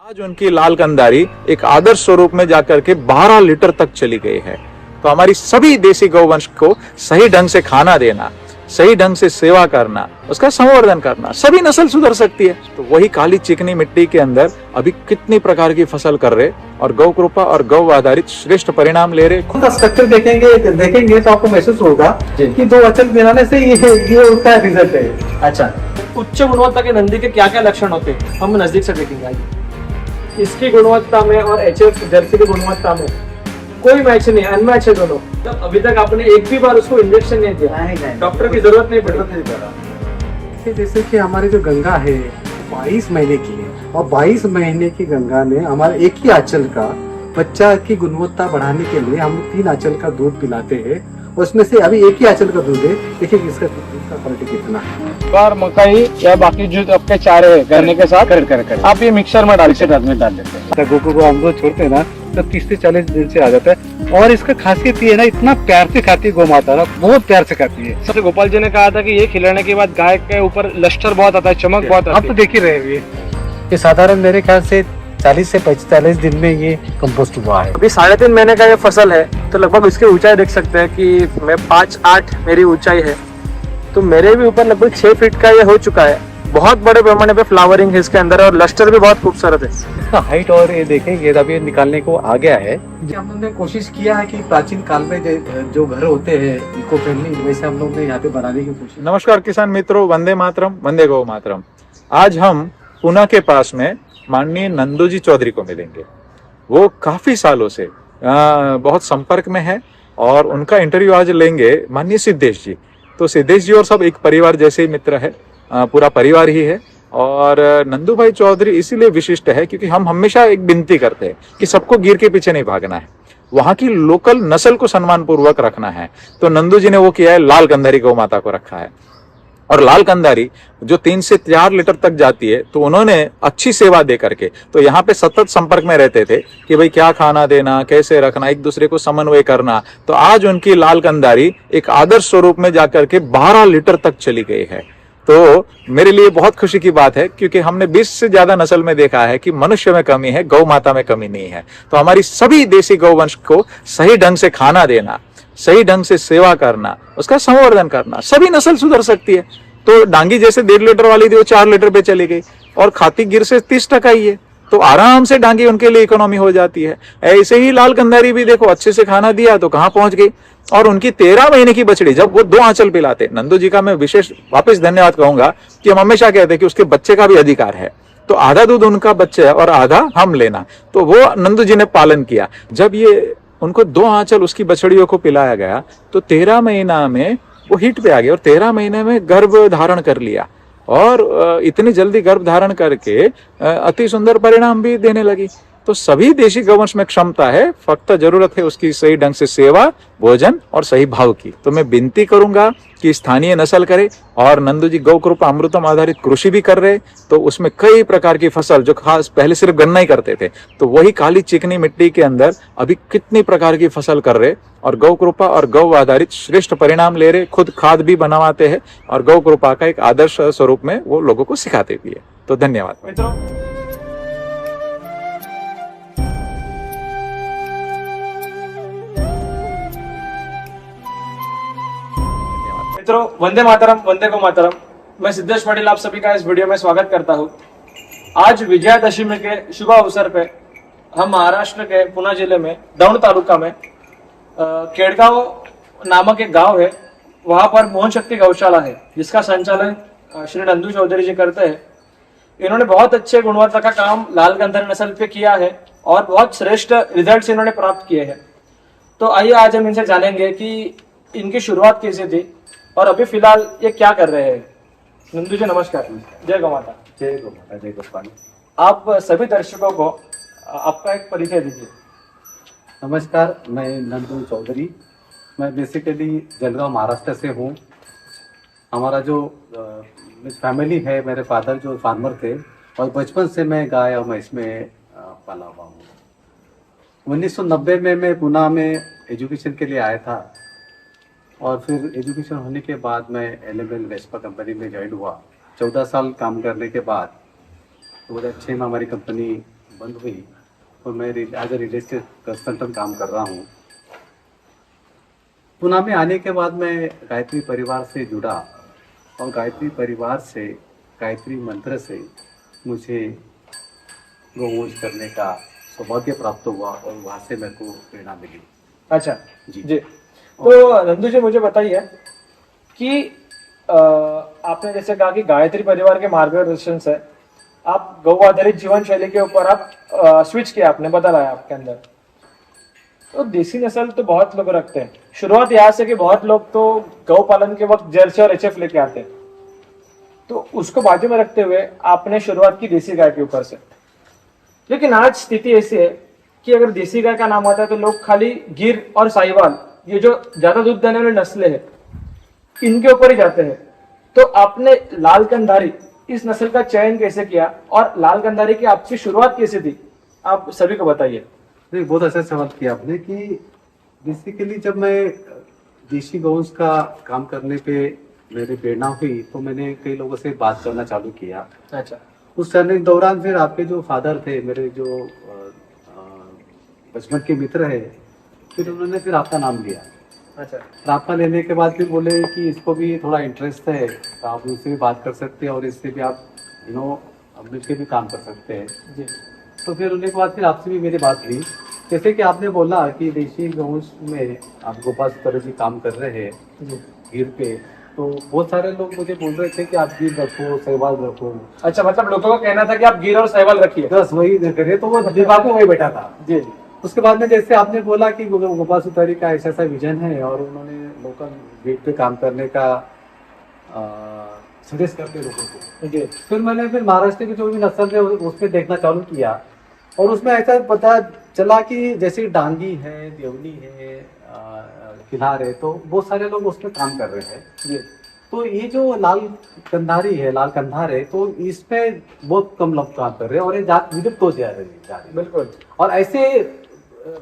आज उनकी लाल कंधारी एक आदर्श स्वरूप में जाकर के 12 लीटर तक चली गई है। तो हमारी सभी देसी गौवंश को सही ढंग से खाना देना, सही ढंग से सेवा करना, उसका संवर्धन करना, सभी नस्ल सुधर सकती है। तो वही काली चिकनी मिट्टी के अंदर अभी कितनी प्रकार की फसल कर रहे और गौ कृपा और गौ आधारित श्रेष्ठ परिणाम ले रहे। खुद स्ट्रक्चर देखेंगे तो आपको महसूस होगा कि 2 अचल मिलाने से ये उसका रिजल्ट है। अच्छा, उच्च गुणवत्ता के नंदी के क्या क्या लक्षण होते हैं हम नजदीक से देखेंगे आज। इसकी गुणवत्ता में और एचएफ जर्सी की गुणवत्ता में कोई मैच नहीं, अनमैच है दोनों। तो अभी तक आपने एक भी बार उसको इंजेक्शन नहीं दिया, डॉक्टर की जरूरत नहीं पड़ी। जैसे कि हमारी जो गंगा है 22 महीने की है और 22 महीने की गंगा में हमारे एक ही आंचल का बच्चा की गुणवत्ता बढ़ाने के लिए हम 3 आंचल का दूध पिलाते हैं। उसमें से अभी एक ही आंचल का दूध है, देखिए इसका क्वालिटी कितना है। बार मकई या बाकी जो आपके चारे है गन्ने के साथ कर आप ये मिक्सर में डाल देते हैं। गोकू को हम लोग छोड़ते हैं ना तो 30 से 40 दिन से आ जाता है। और इसका खासियत ये है ना, इतना प्यार से खाती है गौ माता ना, बहुत प्यार से खाती है। सबसे गोपाल जी ने कहा था कि ये खिलाने के बाद गाय के ऊपर लश्टर बहुत आता है, चमक बहुत आती है। आप तो देख ही रहे हैं ये साधारण मेरे ख्याल से 40 से 45 दिन में ये कंपोस्ट हुआ है। अभी 3.5 महीने का ये फसल है, तो लगभग इसकी ऊंचाई देख सकते हैं कि मैं 5-8 मेरी ऊंचाई है, तो मेरे भी ऊपर लगभग 6 फीट का ये हो चुका है। बहुत बड़े पैमाने पे फ्लावरिंग है इसके अंदर और लस्टर भी बहुत खूबसूरत है। इसका हाइट और ये देखेंगे अभी निकालने को आ गया है। हम लोग ने कोशिश किया है कि प्राचीन काल में जो घर होते हैं इको फ्रेंडली, वैसे हम लोग ने यहाँ पे बनाने की कोशिश। नमस्कार किसान मित्रों, वंदे मातरम, वंदे गौ मातरम। आज हम पुणे के पास में माननीय नंदू जी चौधरी को मिलेंगे। वो काफी सालों से बहुत संपर्क में है और उनका इंटरव्यू आज लेंगे माननीय सिद्धेश जी। तो सिद्धेश जी और सब एक परिवार जैसे ही मित्र है, पूरा परिवार ही है। और नंदू भाई चौधरी इसीलिए विशिष्ट है क्योंकि हम हमेशा एक विनती करते हैं कि सबको गिर के पीछे नहीं भागना है, वहां की लोकल नस्ल को सम्मान पूर्वक रखना है। तो नंदू जी ने वो किया है, लाल कंधारी गौ माता को रखा है। और लाल कंधारी जो 3 से 4 लीटर तक जाती है, तो उन्होंने अच्छी सेवा दे करके तो यहाँ पे सतत संपर्क में रहते थे कि भाई क्या खाना देना, कैसे रखना, एक दूसरे को समन्वय करना। तो आज उनकी लाल कंधारी एक आदर्श स्वरूप में जाकर के 12 लीटर तक चली गई है। तो मेरे लिए बहुत खुशी की बात है क्योंकि हमने 20 से ज्यादा नस्ल में देखा है कि मनुष्य में कमी है, गौ माता में कमी नहीं है। तो हमारी सभी देसी गौवंश को सही ढंग से खाना देना, सही ढंग से सेवा करना, उसका संवर्धन करना, सभी नस्ल सुधर सकती है। तो डांगी जैसे 1.5 लीटर वाली थी वो 4 लीटर पे चली गई और खाती गिर से 30% ही है, तो आराम से डांगी उनके लिए इकोनॉमी हो जाती है। ऐसे ही लाल कंधारी भी देखो, अच्छे से खाना दिया तो कहाँ पहुंच गई। और उनकी 13 महीने की बछड़ी जब वो 2 आंचल पिलाते, नंदू जी का मैं विशेष वापस धन्यवाद कहूंगा कि हम हमेशा कहते हैं कि उसके बच्चे का भी अधिकार है, तो आधा दूध उनका बच्चा है और आधा हम लेना। तो वो नंदू जी ने पालन किया। जब ये उनको 2 आंचल उसकी बछड़ियों को पिलाया गया तो 13 महीना में वो हिट पे आ गई और 13 महीने में गर्भ धारण कर लिया और इतनी जल्दी गर्भ धारण करके अति सुंदर परिणाम भी देने लगी। तो सभी देशी गौवंश में क्षमता है, फक्त जरूरत है उसकी सही ढंग से सेवा, भोजन और सही भाव की। तो मैं विनती करूंगा कि स्थानीय नस्ल करे। और नंदू जी गौ कृपा अमृतम आधारित कृषि भी कर रहे, तो उसमें कई प्रकार की फसल जो खास पहले सिर्फ गन्ना ही करते थे, तो वही काली चिकनी मिट्टी के अंदर अभी कितनी प्रकार की फसल कर रहे और गौ कृपा और गौ आधारित श्रेष्ठ परिणाम ले रहे। खुद खाद भी बनवाते हैं और गौ कृपा का एक आदर्श स्वरूप में वो लोगों को सिखाते भी है। तो धन्यवाद मित्रों। मित्रों, वंदे मातरम, वंदे गौ मातरम। मैं सिद्धेश पाटिल आप सभी का इस वीडियो में स्वागत करता हूं। आज विजयादशमी के शुभ अवसर पे हम महाराष्ट्र के पुणे जिले में दौंड तालुका में केड़गांव नामक एक गांव है, वहां पर मोहन शक्ति गौशाला है जिसका संचालन श्री नंदू चौधरी जी करते हैं। इन्होंने बहुत अच्छे गुणवत्ता का काम लाल कंधारी नस्ल पे किया है और बहुत श्रेष्ठ रिजल्ट्स इन्होंने प्राप्त किए हैं। तो आइए आज हम इनसे जानेंगे कि इनकी शुरुआत कैसे थी और अभी फिलहाल ये क्या कर रहे हैं। नंदू जी नमस्कार। जय गौ माता। जय गौ माता, जय गोपाल। आप सभी दर्शकों को आपका एक परिचय दीजिए। नमस्कार, मैं नंदू चौधरी, मैं बेसिकली जलगांव महाराष्ट्र से हूँ। हमारा जो फैमिली है, मेरे फादर जो फार्मर थे और बचपन से मैं गाय और भैंस में पाला हुआ हूँ। 1990 में मैं पुणे में एजुकेशन के लिए आया था और फिर एजुकेशन होने के बाद मैं LML वेस्पा कंपनी में ज्वाइन हुआ। 14 साल काम करने के बाद 2006 में हमारी कंपनी बंद हुई तो मैं as a real estate consultant काम कर रहा हूँ। पुणे में आने के बाद मैं गायत्री परिवार से जुड़ा और गायत्री परिवार से, गायत्री मंत्र से मुझे गौवंश करने का सौभाग्य प्राप्त हुआ और वहाँ से मेरे को प्रेरणा मिली। अच्छा जी। जी। तो नंदू जी मुझे बताइए कि आपने जैसे कहा कि गायत्री परिवार के मार्गदर्शन से आप गौ आधारित जीवन शैली के ऊपर आप स्विच किया, आपने बदलाया आपके अंदर। तो देसी नस्ल तो बहुत लोग रखते हैं। शुरुआत यहाँ से कि बहुत लोग तो गौ पालन के वक्त जर्सी और एचएफ लेके आते हैं, तो उसको बाजू में रखते हुए आपने शुरुआत की देसी गाय के ऊपर से। लेकिन आज स्थिति ऐसी है कि अगर देसी गाय का नाम आता है तो लोग खाली गिर और साहिवाल, ये जो ज्यादा दूध देने वाली नस्लें हैं, इनके ऊपर ही जाते हैं। तो आपने लाल कंधारी इस नस्ल का चयन कैसे किया और लाल कंधारी की आपकी शुरुआत कैसे थी, आप सभी को बताइए। नहीं, बहुत अच्छा सवाल किया आपने कि बेसिकली जब मैं देशी गौवंश का काम करने पे मेरी प्रेरणा हुई तो मैंने कई लोगों से बात करना चालू किया। अच्छा। उस समय के दौरान फिर आपके जो फादर थे, मेरे जो बचपन के मित्र है, फिर उन्होंने फिर आपका नाम लिया। अच्छा। और आपका लेने के बाद फिर बोले कि इसको भी थोड़ा इंटरेस्ट है तो आप उससे भी बात कर सकते हैं और इससे भी आप मिलकर भी काम कर सकते हैं। जी। तो फिर उन्हीं के बाद फिर आपसे भी मेरी बात हुई। जैसे कि आपने बोला कि देशी गौवंश में आप गोपाल तरह जी काम कर रहे हैं जी। गिर पे, तो बहुत सारे लोग मुझे बोल रहे थे कि आप गिर रखो, सहवाल रखो। अच्छा, मतलब लोगों का कहना था कि आप गिर और सहवाल रखिए। बस वही करे तो वो दिमाग में वही बैठा था। जी। उसके बाद में जैसे आपने बोला कि गोपाल सुतारी का ऐसा ऐसा विजन है और उन्होंने लोकल गेट पे काम करने का सजेस्ट करते लोगों को। जी। फिर मैंने फिर महाराष्ट्र की जो भी नस्ल है उसमें देखना चालू किया और उसमें ऐसा पता चला कि जैसे डांगी है, देवली है, किलार है, तो बहुत सारे लोग उसमें काम कर रहे हैं। जी। तो ये जो लाल कंधारी है, लाल कंधार है, तो इसमें बहुत कम लोग काम कर रहे हैं और ये जात विलुप्त हो जा रही है। बिल्कुल। और ऐसे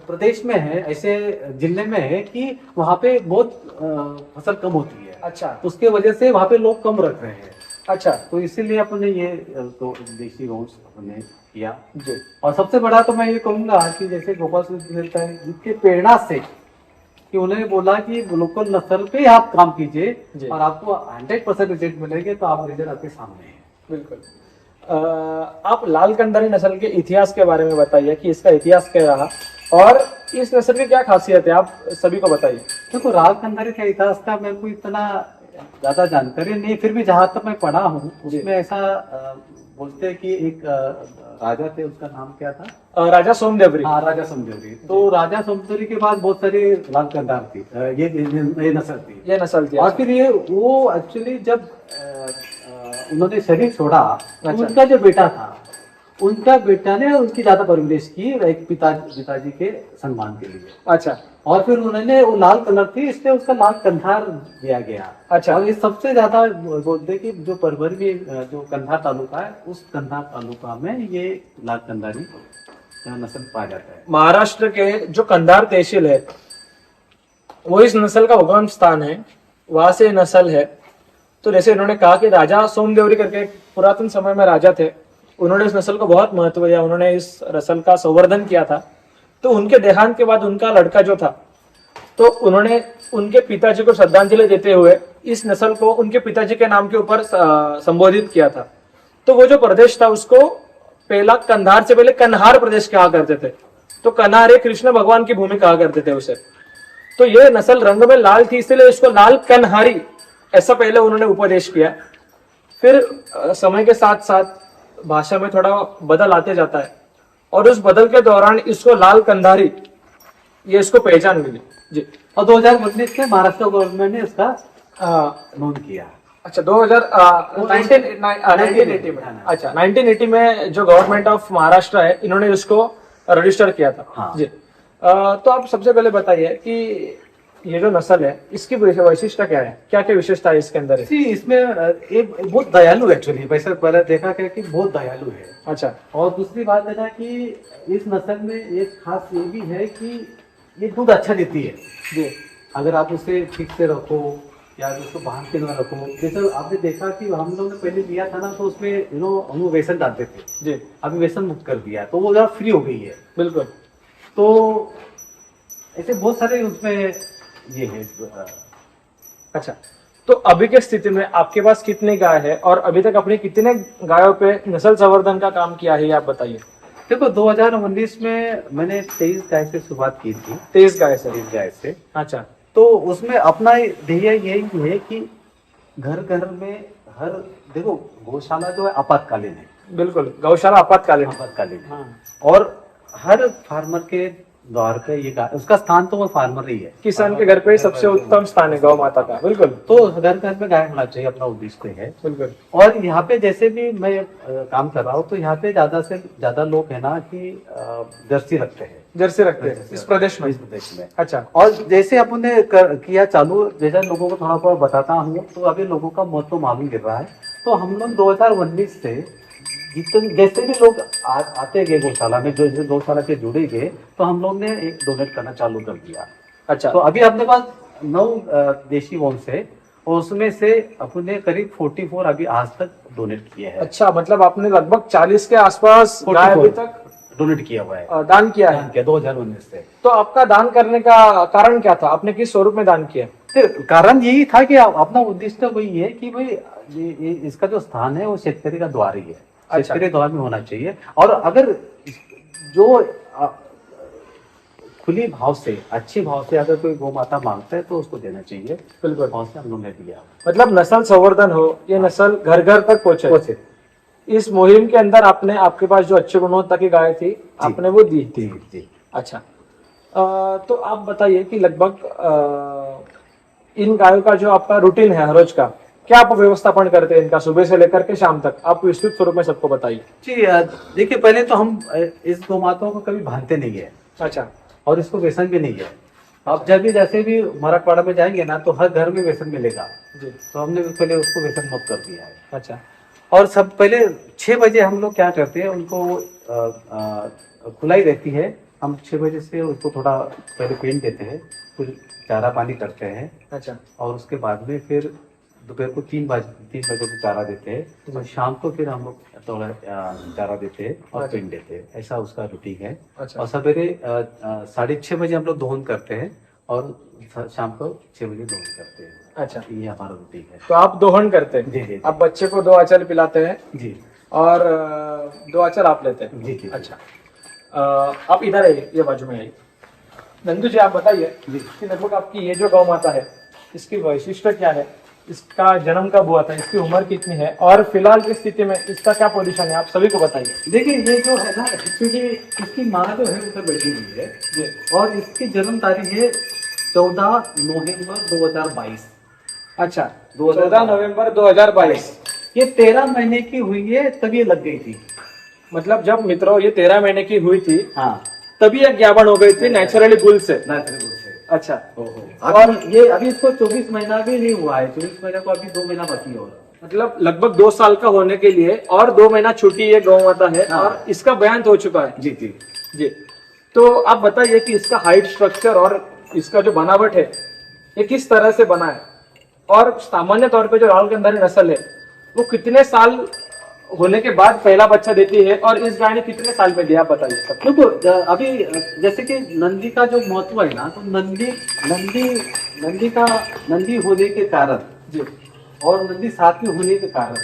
प्रदेश में है, ऐसे जिले में है कि वहाँ पे बहुत फसल कम होती है। अच्छा। उसके वजह से वहाँ पे लोग कम रख रहे हैं। अच्छा। तो इसीलिए अपने ये तो देशी गौवंश हमने किया। जी। और सबसे बड़ा तो मैं ये कहूँगा कि जैसे गोपाल मिलता है जिनके प्रेरणा से कि उन्होंने बोला कि लोकल नस्ल पे आप काम कीजिए और आपको 100% रिजल्ट मिलेंगे, तो आप रिजल्ट आपके सामने है। बिल्कुल। आप लाल कंधारी नस्ल के इतिहास के बारे में बताइए कि इसका इतिहास क्या रहा और इस नस्ल की क्या खासियत है, आप सभी को बताइए। देखो, लाल कंधारी के इतिहास का मेरे को इतना ज्यादा जानकारी नहीं, फिर भी जहाँ तक मैं पढ़ा हूँ उसमें ऐसा बोलते हैं कि एक राजा थे, उसका नाम क्या था? राजा सोमदेवरी। हाँ, राजा सोमदेवरी। तो राजा सोमदेवरी के बाद बहुत सारी लाल कंधार थी, ये नस्ल थी, ये नस्ल थी। और फिर ये वो एक्चुअली जब उन्होंने शरीर छोड़ा तो उनका जो बेटा था, उनका बेटा ने उनकी ज्यादा परवरिश की एक पिताजी के सम्मान के लिए। अच्छा। और फिर उन्होंने, वो लाल कलर थी इसलिए उसका लाल कंधार दिया गया। अच्छा। और ये सबसे ज्यादा बोलते कि जो परवरी में जो कंधार तालुका है, उस कंधार तालुका में ये लाल कंधारी नस्ल पाया जाता है। महाराष्ट्र के जो कंधार तहसील है वो इस नस्ल का उगम स्थान है, वहां से नस्ल है। तो जैसे इन्होंने कहा कि राजा सोमदेवरी करके पुरातन समय में राजा थे, उन्होंने इस नस्ल को बहुत महत्व दिया, उन्होंने इस नस्ल का संवर्धन किया था। तो उनके देहांत के बाद उनका लड़का जो था, तो उन्होंने उनके पिताजी को श्रद्धांजलि देते हुए इस नस्ल को उनके पिताजी के नाम के ऊपर संबोधित किया था। तो वो जो प्रदेश था उसको पहला कंधार से पहले कन्हार प्रदेश कहा करते थे। तो कन्हार एक कृष्ण भगवान की भूमि कहा करते थे उसे। तो ये नस्ल रंग में लाल थी, इसलिए इसको लाल कन्हारी ऐसा पहले उन्होंने उपदेश किया। फिर समय के साथ साथ भाषा में थोड़ा बदल आते जाता है और उस बदल के दौरान इसको लाल कंधारी ये इसको पहचान मिली। जी। और 2019 में महाराष्ट्र गवर्नमेंट ने इसका नोट किया। अच्छा, 1980 में। अच्छा, 1980 में जो गवर्नमेंट ऑफ महाराष्ट्र है, इन्होंने इसको रजिस्टर किया था। हाँ। जी। तो आप सबसे पहले बताइए कि ये जो नस्ल है इसकी वैशिष्टता क्या है, क्या क्या विशेषता है इसके अंदर है? इसमें एक बहुत दयालु एक्चुअली, वैसे पहले देखा गया कि बहुत दयालु है। अच्छा। और दूसरी बात है ना कि इस नस्ल में एक खास ये भी है कि ये दूध अच्छा देती है। जी। अगर आप उसे ठीक से रखो, या उसको बांध के ना रखो। जैसे आपने देखा कि हम लोग ने पहले लिया था ना, तो उसमें हम लोग बेसन डालते थे, जी अभी बेसन मुक्त कर दिया है, तो वो जरा फ्री हो गई है। बिल्कुल। तो ऐसे बहुत सारे उसमें ये है। अच्छा, तो अभी के स्थिति में आपके पास कितने गाय है और अभी तक अपने कितने गायों पे नस्ल संवर्धन का काम किया है, ये आप बताइए। देखो 2019 में मैंने 23 गाय से शुरुआत की थी। 23 गाय से। 23 गाय से। अच्छा, तो उसमें अपना ध्येय यही है कि घर घर में हर, देखो गौशाला जो है आपातकालीन है, बिल्कुल, गौशाला आपातकालीन। आपातकालीन है। हाँ, और हर फार्मर के द्वार पे ये गाय, उसका स्थान तो वो फार्मर ही है, किसान के घर पे ही सबसे उत्तम स्थान है गौ माता का। बिल्कुल तो घर घर में गाय होना चाहिए, अपना उद्देश्य है। बिल्कुल। और यहाँ पे जैसे भी मैं काम कर रहा हूँ, तो यहाँ पे ज्यादा से ज्यादा लोग है ना कि जर्सी रखते हैं, जर्सी रखते हैं इस प्रदेश में। इस प्रदेश में। अच्छा, और जैसे अपने किया चालू, जैसे लोगों को थोड़ा बहुत बताता हूँ, तो अभी लोगों का मौत तो मालूम गिर रहा है। तो हम लोग 2019 से जितने जैसे भी लोग आते गए गौशाला में, जो गौशाला से जुड़े गए, तो हम लोग ने एक डोनेट करना चालू कर दिया। अच्छा, तो अभी अपने पास 9 देशी वंश है, और उसमें से अपने करीब 44 अभी आज तक डोनेट किए हैं। अच्छा, मतलब आपने लगभग 40 के आसपास गाय अभी तक डोनेट किया हुआ है, दान किया है 2019 से। तो आपका दान करने का कारण क्या था? आपने किस स्वरूप में दान किया? तो कारण यही था कि अपना उद्देश्य वही है कि भाई इसका जो स्थान है वो शेतकरी का द्वार ही है। अच्छा। शेतकरी द्वार में होना चाहिए, और अगर जो खुली भाव से, अच्छी भाव से अगर कोई गौ माता मांगता है तो उसको देना चाहिए। बिल्कुल, भाव से हम लोग ने दिया। मतलब नस्ल संवर्धन हो, ये नस्ल घर घर तक पहुंचे। इस मुहिम के अंदर आपने, आपके पास जो अच्छी गुणवत्ता की गाय थी, आपने वो दी थी। जी। अच्छा, तो आप बताइए कि लगभग इन गायों का जो आपका रूटीन है रोज का, क्या आप व्यवस्थापन करते हैं इनका सुबह से लेकर के शाम तक? आप विस्तृत स्वरूप में सबको बताइए। जी देखिए, पहले तो हम इस गौ माताओं को कभी बांधते नहीं है, अच्छा, और इसको व्यसन भी नहीं है। आप जब भी जैसे भी मराठवाड़ा में जाएंगे ना, तो हर घर में व्यसन मिलेगा। जी, तो हमने पहले उसको व्यसन मुक्त कर दिया है। अच्छा, और सब पहले 6 बजे हम लोग क्या करते हैं, उनको खुलाई रहती है, हम 6 बजे से उसको थोड़ा पहले पेंट देते हैं, कुछ चारा पानी करते हैं, अच्छा, और उसके बाद में फिर दोपहर को 3 बजे को चारा देते हैं, और शाम को फिर हम लोग थोड़ा चारा देते हैं और अच्छा। पेंट देते हैं। ऐसा उसका रूटीन है। अच्छा, और सवेरे 6:30 बजे हम लोग दोहन करते हैं, और शाम को 6 बजे दोहन करते हैं। अच्छा, ये हमारा रूटीन है। तो आप दोहन करते हैं? जी, जी, जी। आप बच्चे को 2 आंचल पिलाते हैं जी और 2 आंचल आप लेते हैं? जी जी। अच्छा, आप इधर आइए, ये बाजू में आइए। नंदू जी, आप बताइए जी। कि लगभग आपकी ये जो गौ माता है, इसकी वैशिष्ट्य क्या है, इसका जन्म कब हुआ था, इसकी उम्र कितनी है, और फिलहाल की स्थिति में इसका क्या पोजीशन है, आप सभी को बताइए। देखिए, ये जो है ना, क्योंकि इसकी माँ जो है ऊपर बैठी हुई है, जी, और इसकी जन्म तारीख है 14 नवंबर 2022। अच्छा, 14 नवंबर 2022। ये 13 महीने की हुई है, तब ये लग गई थी। मतलब जब मित्रों ये 13 महीने की हुई थी, हाँ, तभी ये ज्ञापन हो गई थी नेचुरली बुल से। अच्छा, और ये अभी इसको 24 महीना भी नहीं हुआ है, 24 महीने को अभी 2 महीना बाकी हो रहा। मतलब लगभग 2 साल का होने के लिए और 2 महीना छुट्टी ये गौ माता है। हाँ। और इसका बयान हो चुका है। जी जी। जी, तो आप बताइए कि इसका हाइट स्ट्रक्चर और इसका जो बनावट है, ये किस तरह से बना है, और सामान्य तौर पे जो राहुल गंधारी नस्ल है, वो कितने साल होने के बाद पहला बच्चा देती है, और इस गाय ने कितने साल में दिया, बताइए सब। देखो, अभी जैसे कि नंदी का जो महत्व है ना, तो नंदी होने के कारण जी, और नंदी साथ में होने के कारण,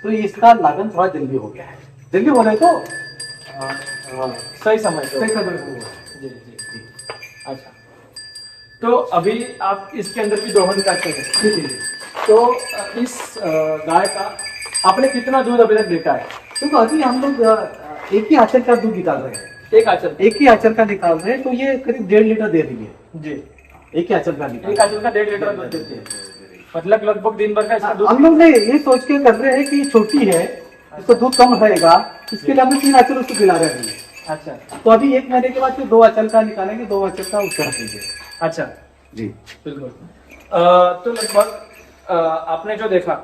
तो इसका लागन थोड़ा जल्दी हो गया है। जल्दी हो रहा है तो सही समय पे। सही समय पे हुआ है। जी जी जी। अच्छा, तो अभी आप इसके अंदर भी दोहन करते हैं? जी जी जी। तो इस गाय का आपने कितना दूध अभी तक देखा है? तो अभी हम लोग एक ही आंचल का दूध निकाल रहे हैं। एक आंचल? एक ही आंचल का निकाल रहे हैं, तो ये करीब 1.5 लीटर दे रही है। जी, एक ही आंचल का निकाल, एक आंचल का 1.5 लीटर दूध देती है। मतलब लगभग दिन भर का इसका दूध। हम लोग ने ये सोच के कर रहे हैं कि छोटी है, इसको दूध कम रहेगा, इसके लिए हम 3 आंचल उसको पिला रहे हैं। अच्छा, तो अभी 1 महीने के बाद फिर 2 आंचल का निकालेंगे, 2 आंचल का उसका रखेंगे। अच्छा जी बिल्कुल। तो लगभग आपने जो देखा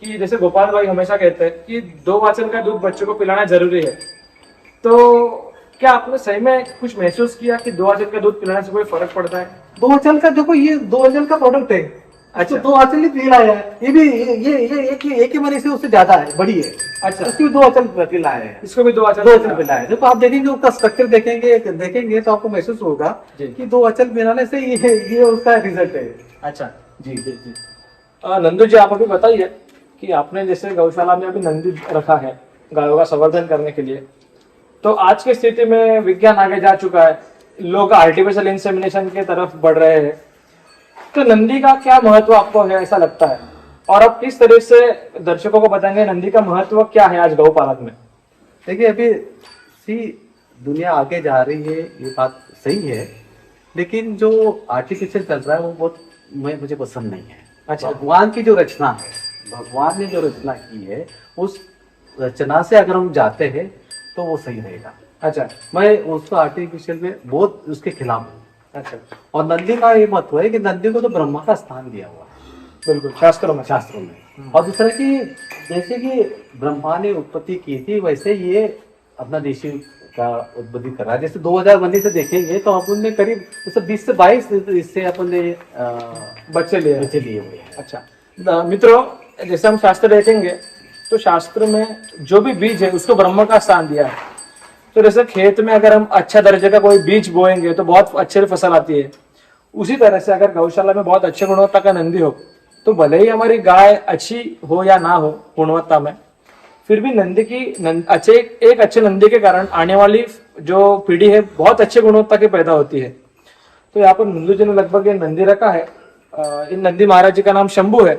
कि जैसे गोपाल भाई हमेशा कहते हैं कि 2 आंचल का दूध बच्चों को पिलाना जरूरी है, तो क्या आपने सही में कुछ महसूस किया कि 2 आंचल का दूध पिलाने से कोई फर्क पड़ता है? 2 आंचल का, देखो ये 2 आंचल का प्रोडक्ट है, अच्छा। तो 2 आंचल ही पेड़ आया है। ये भी ये एक ही मनी से उससे ज्यादा है, बड़ी है। अच्छा। उसकी भी 2 आंचल पेड़ आए हैं। इसको भी 2 आंचल 2 आंचल पेड़ आए हैं। जब आप देखेंगे उसका स्ट्रक्चर देखेंगे तो आपको महसूस होगा जी। कि 2 आंचल पेड़ आने से ये उसका रिजल्ट है। अच्छा जी जी जी। नंदू जी, आप अभी बताइए कि आपने जैसे गौशाला में अभी नंदी रखा है गायों का संवर्धन करने के लिए, तो आज की स्थिति में विज्ञान आगे जा चुका है, लोग आर्टिफिशियल इंसेमिनेशन की तरफ बढ़ रहे हैं, तो नंदी का क्या महत्व आपको है ऐसा लगता है, और आप किस तरह से दर्शकों को बताएंगे नंदी का महत्व क्या है आज गौपालन में? देखिए, अभी दुनिया आगे जा रही है, ये बात सही है, लेकिन जो आर्टिफिशियल चल रहा है वो बहुत मुझे पसंद नहीं है। अच्छा। भगवान की जो रचना है, भगवान ने जो रचना की है, उस रचना से अगर हम जाते हैं तो वो सही रहेगा। अच्छा। मैं उसको आर्टिफिशियल में बहुत उसके खिलाफ हूँ। अच्छा। और नंदी का ये महत्व है कि नंदी को तो ब्रह्मा का स्थान दिया हुआ है बिल्कुल, शास्त्रों में। और दूसरा कि जैसे कि ब्रह्मा ने उत्पत्ति की थी, वैसे ये अपना देशी का उत्पत्ति कर रहा है। जैसे 2019 से देखेंगे तो अपन ने करीब 20 से 22 इससे अपन ने बच्चे लिए लिए हुए हैं। अच्छा मित्रों, जैसे हम शास्त्र देखेंगे तो शास्त्र में जो भी बीज है उसको ब्रह्म का स्थान दिया है। तो जैसे खेत में अगर हम अच्छा दर्जे का कोई बीज बोएंगे तो बहुत अच्छी फसल आती है, उसी तरह से अगर गौशाला में बहुत अच्छे गुणवत्ता का नंदी हो तो भले ही हमारी गाय अच्छी हो या ना हो गुणवत्ता में, फिर भी नंदी की एक अच्छे नंदी के कारण आने वाली जो पीढ़ी है बहुत अच्छे गुणवत्ता की पैदा होती है। तो यहाँ पर नंदू जी ने लगभग ये नंदी रखा है। इन नंदी महाराज जी का नाम शंभू है।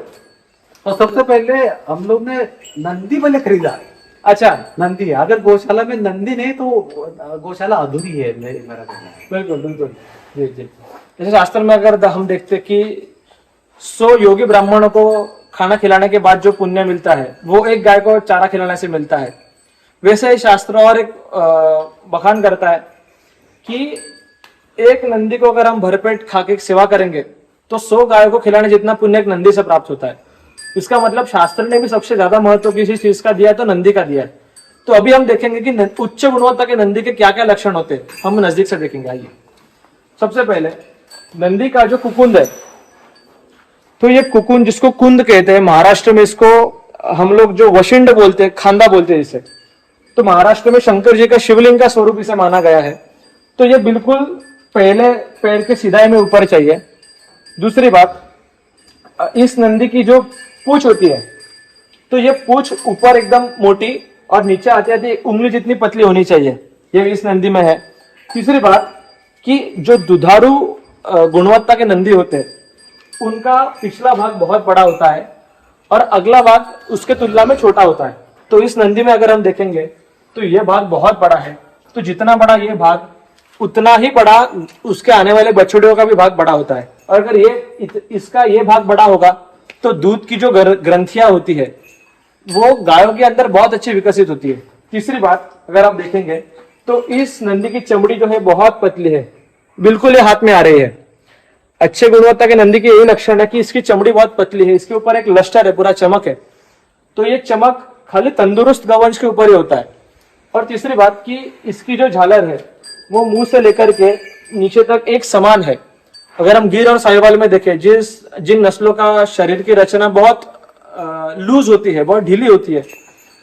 और सबसे पहले हम लोग ने नंदी पहले खरीदा। अच्छा, नंदी, अगर गौशाला में नंदी नहीं तो गौशाला अधूरी है, मेरा कहना है। बिल्कुल बिल्कुल जी जी। जैसे शास्त्र में अगर हम देखते कि 100 योगी ब्राह्मणों को खाना खिलाने के बाद जो पुण्य मिलता है वो एक गाय को चारा खिलाने से मिलता है, वैसे ही शास्त्र और एक बखान करता है कि एक नंदी को अगर हम भरपेट खा के सेवा करेंगे तो 100 गायों को खिलाने जितना पुण्य एक नंदी से प्राप्त होता है। इसका मतलब शास्त्र ने भी सबसे ज्यादा महत्व किसी चीज का दिया है तो नंदी का दिया है। तो अभी हम देखेंगे कि उच्च गुणवत्ता के नंदी के क्या क्या लक्षण होते हैं, हम नजदीक से देखेंगे। आइए, सबसे पहले नंदी का जो कुकुंद है, तो ये कुकुंद जिसको कुंद कहते हैं, महाराष्ट्र में इसको हम लोग जो वशिंड बोलते हैं, खांदा बोलते हैं इसे, तो महाराष्ट्र में शंकर जी का शिवलिंग का स्वरूप इसे माना गया है। तो ये बिल्कुल पहले पैर के सिधाई में ऊपर चाहिए। दूसरी बात, इस नंदी की जो पूंछ होती है तो ये पूंछ ऊपर एकदम मोटी और नीचे आती आती उंगली जितनी पतली होनी चाहिए, ये इस नंदी में है। तीसरी बात कि जो दुधारू गुणवत्ता के नंदी होते हैं उनका पिछला भाग बहुत बड़ा होता है और अगला भाग उसके तुलना में छोटा होता है। तो इस नंदी में अगर हम देखेंगे तो ये भाग बहुत बड़ा है, तो जितना बड़ा ये भाग उतना ही बड़ा उसके आने वाले बछड़ों का भी भाग बड़ा होता है। और अगर इसका ये भाग बड़ा होगा तो दूध की जो ग्रंथियां होती है वो गायों के अंदर बहुत अच्छी विकसित होती है। तीसरी बात, अगर आप देखेंगे तो इस नंदी की चमड़ी जो है बहुत पतली है, बिल्कुल ये हाथ में आ रही है। अच्छे गुणवत्ता के नंदी की यही लक्षण है कि इसकी चमड़ी बहुत पतली है, इसके ऊपर एक लस्टर है, पूरा चमक है। तो ये चमक खाली तंदुरुस्त गौवंश के ऊपर ही होता है। और तीसरी बात कि इसकी जो झालर है वो मुंह से लेकर के नीचे तक एक समान है। अगर हम गिर और साहिवाल में देखें, जिन नस्लों का शरीर की रचना बहुत लूज होती है, बहुत ढीली होती है,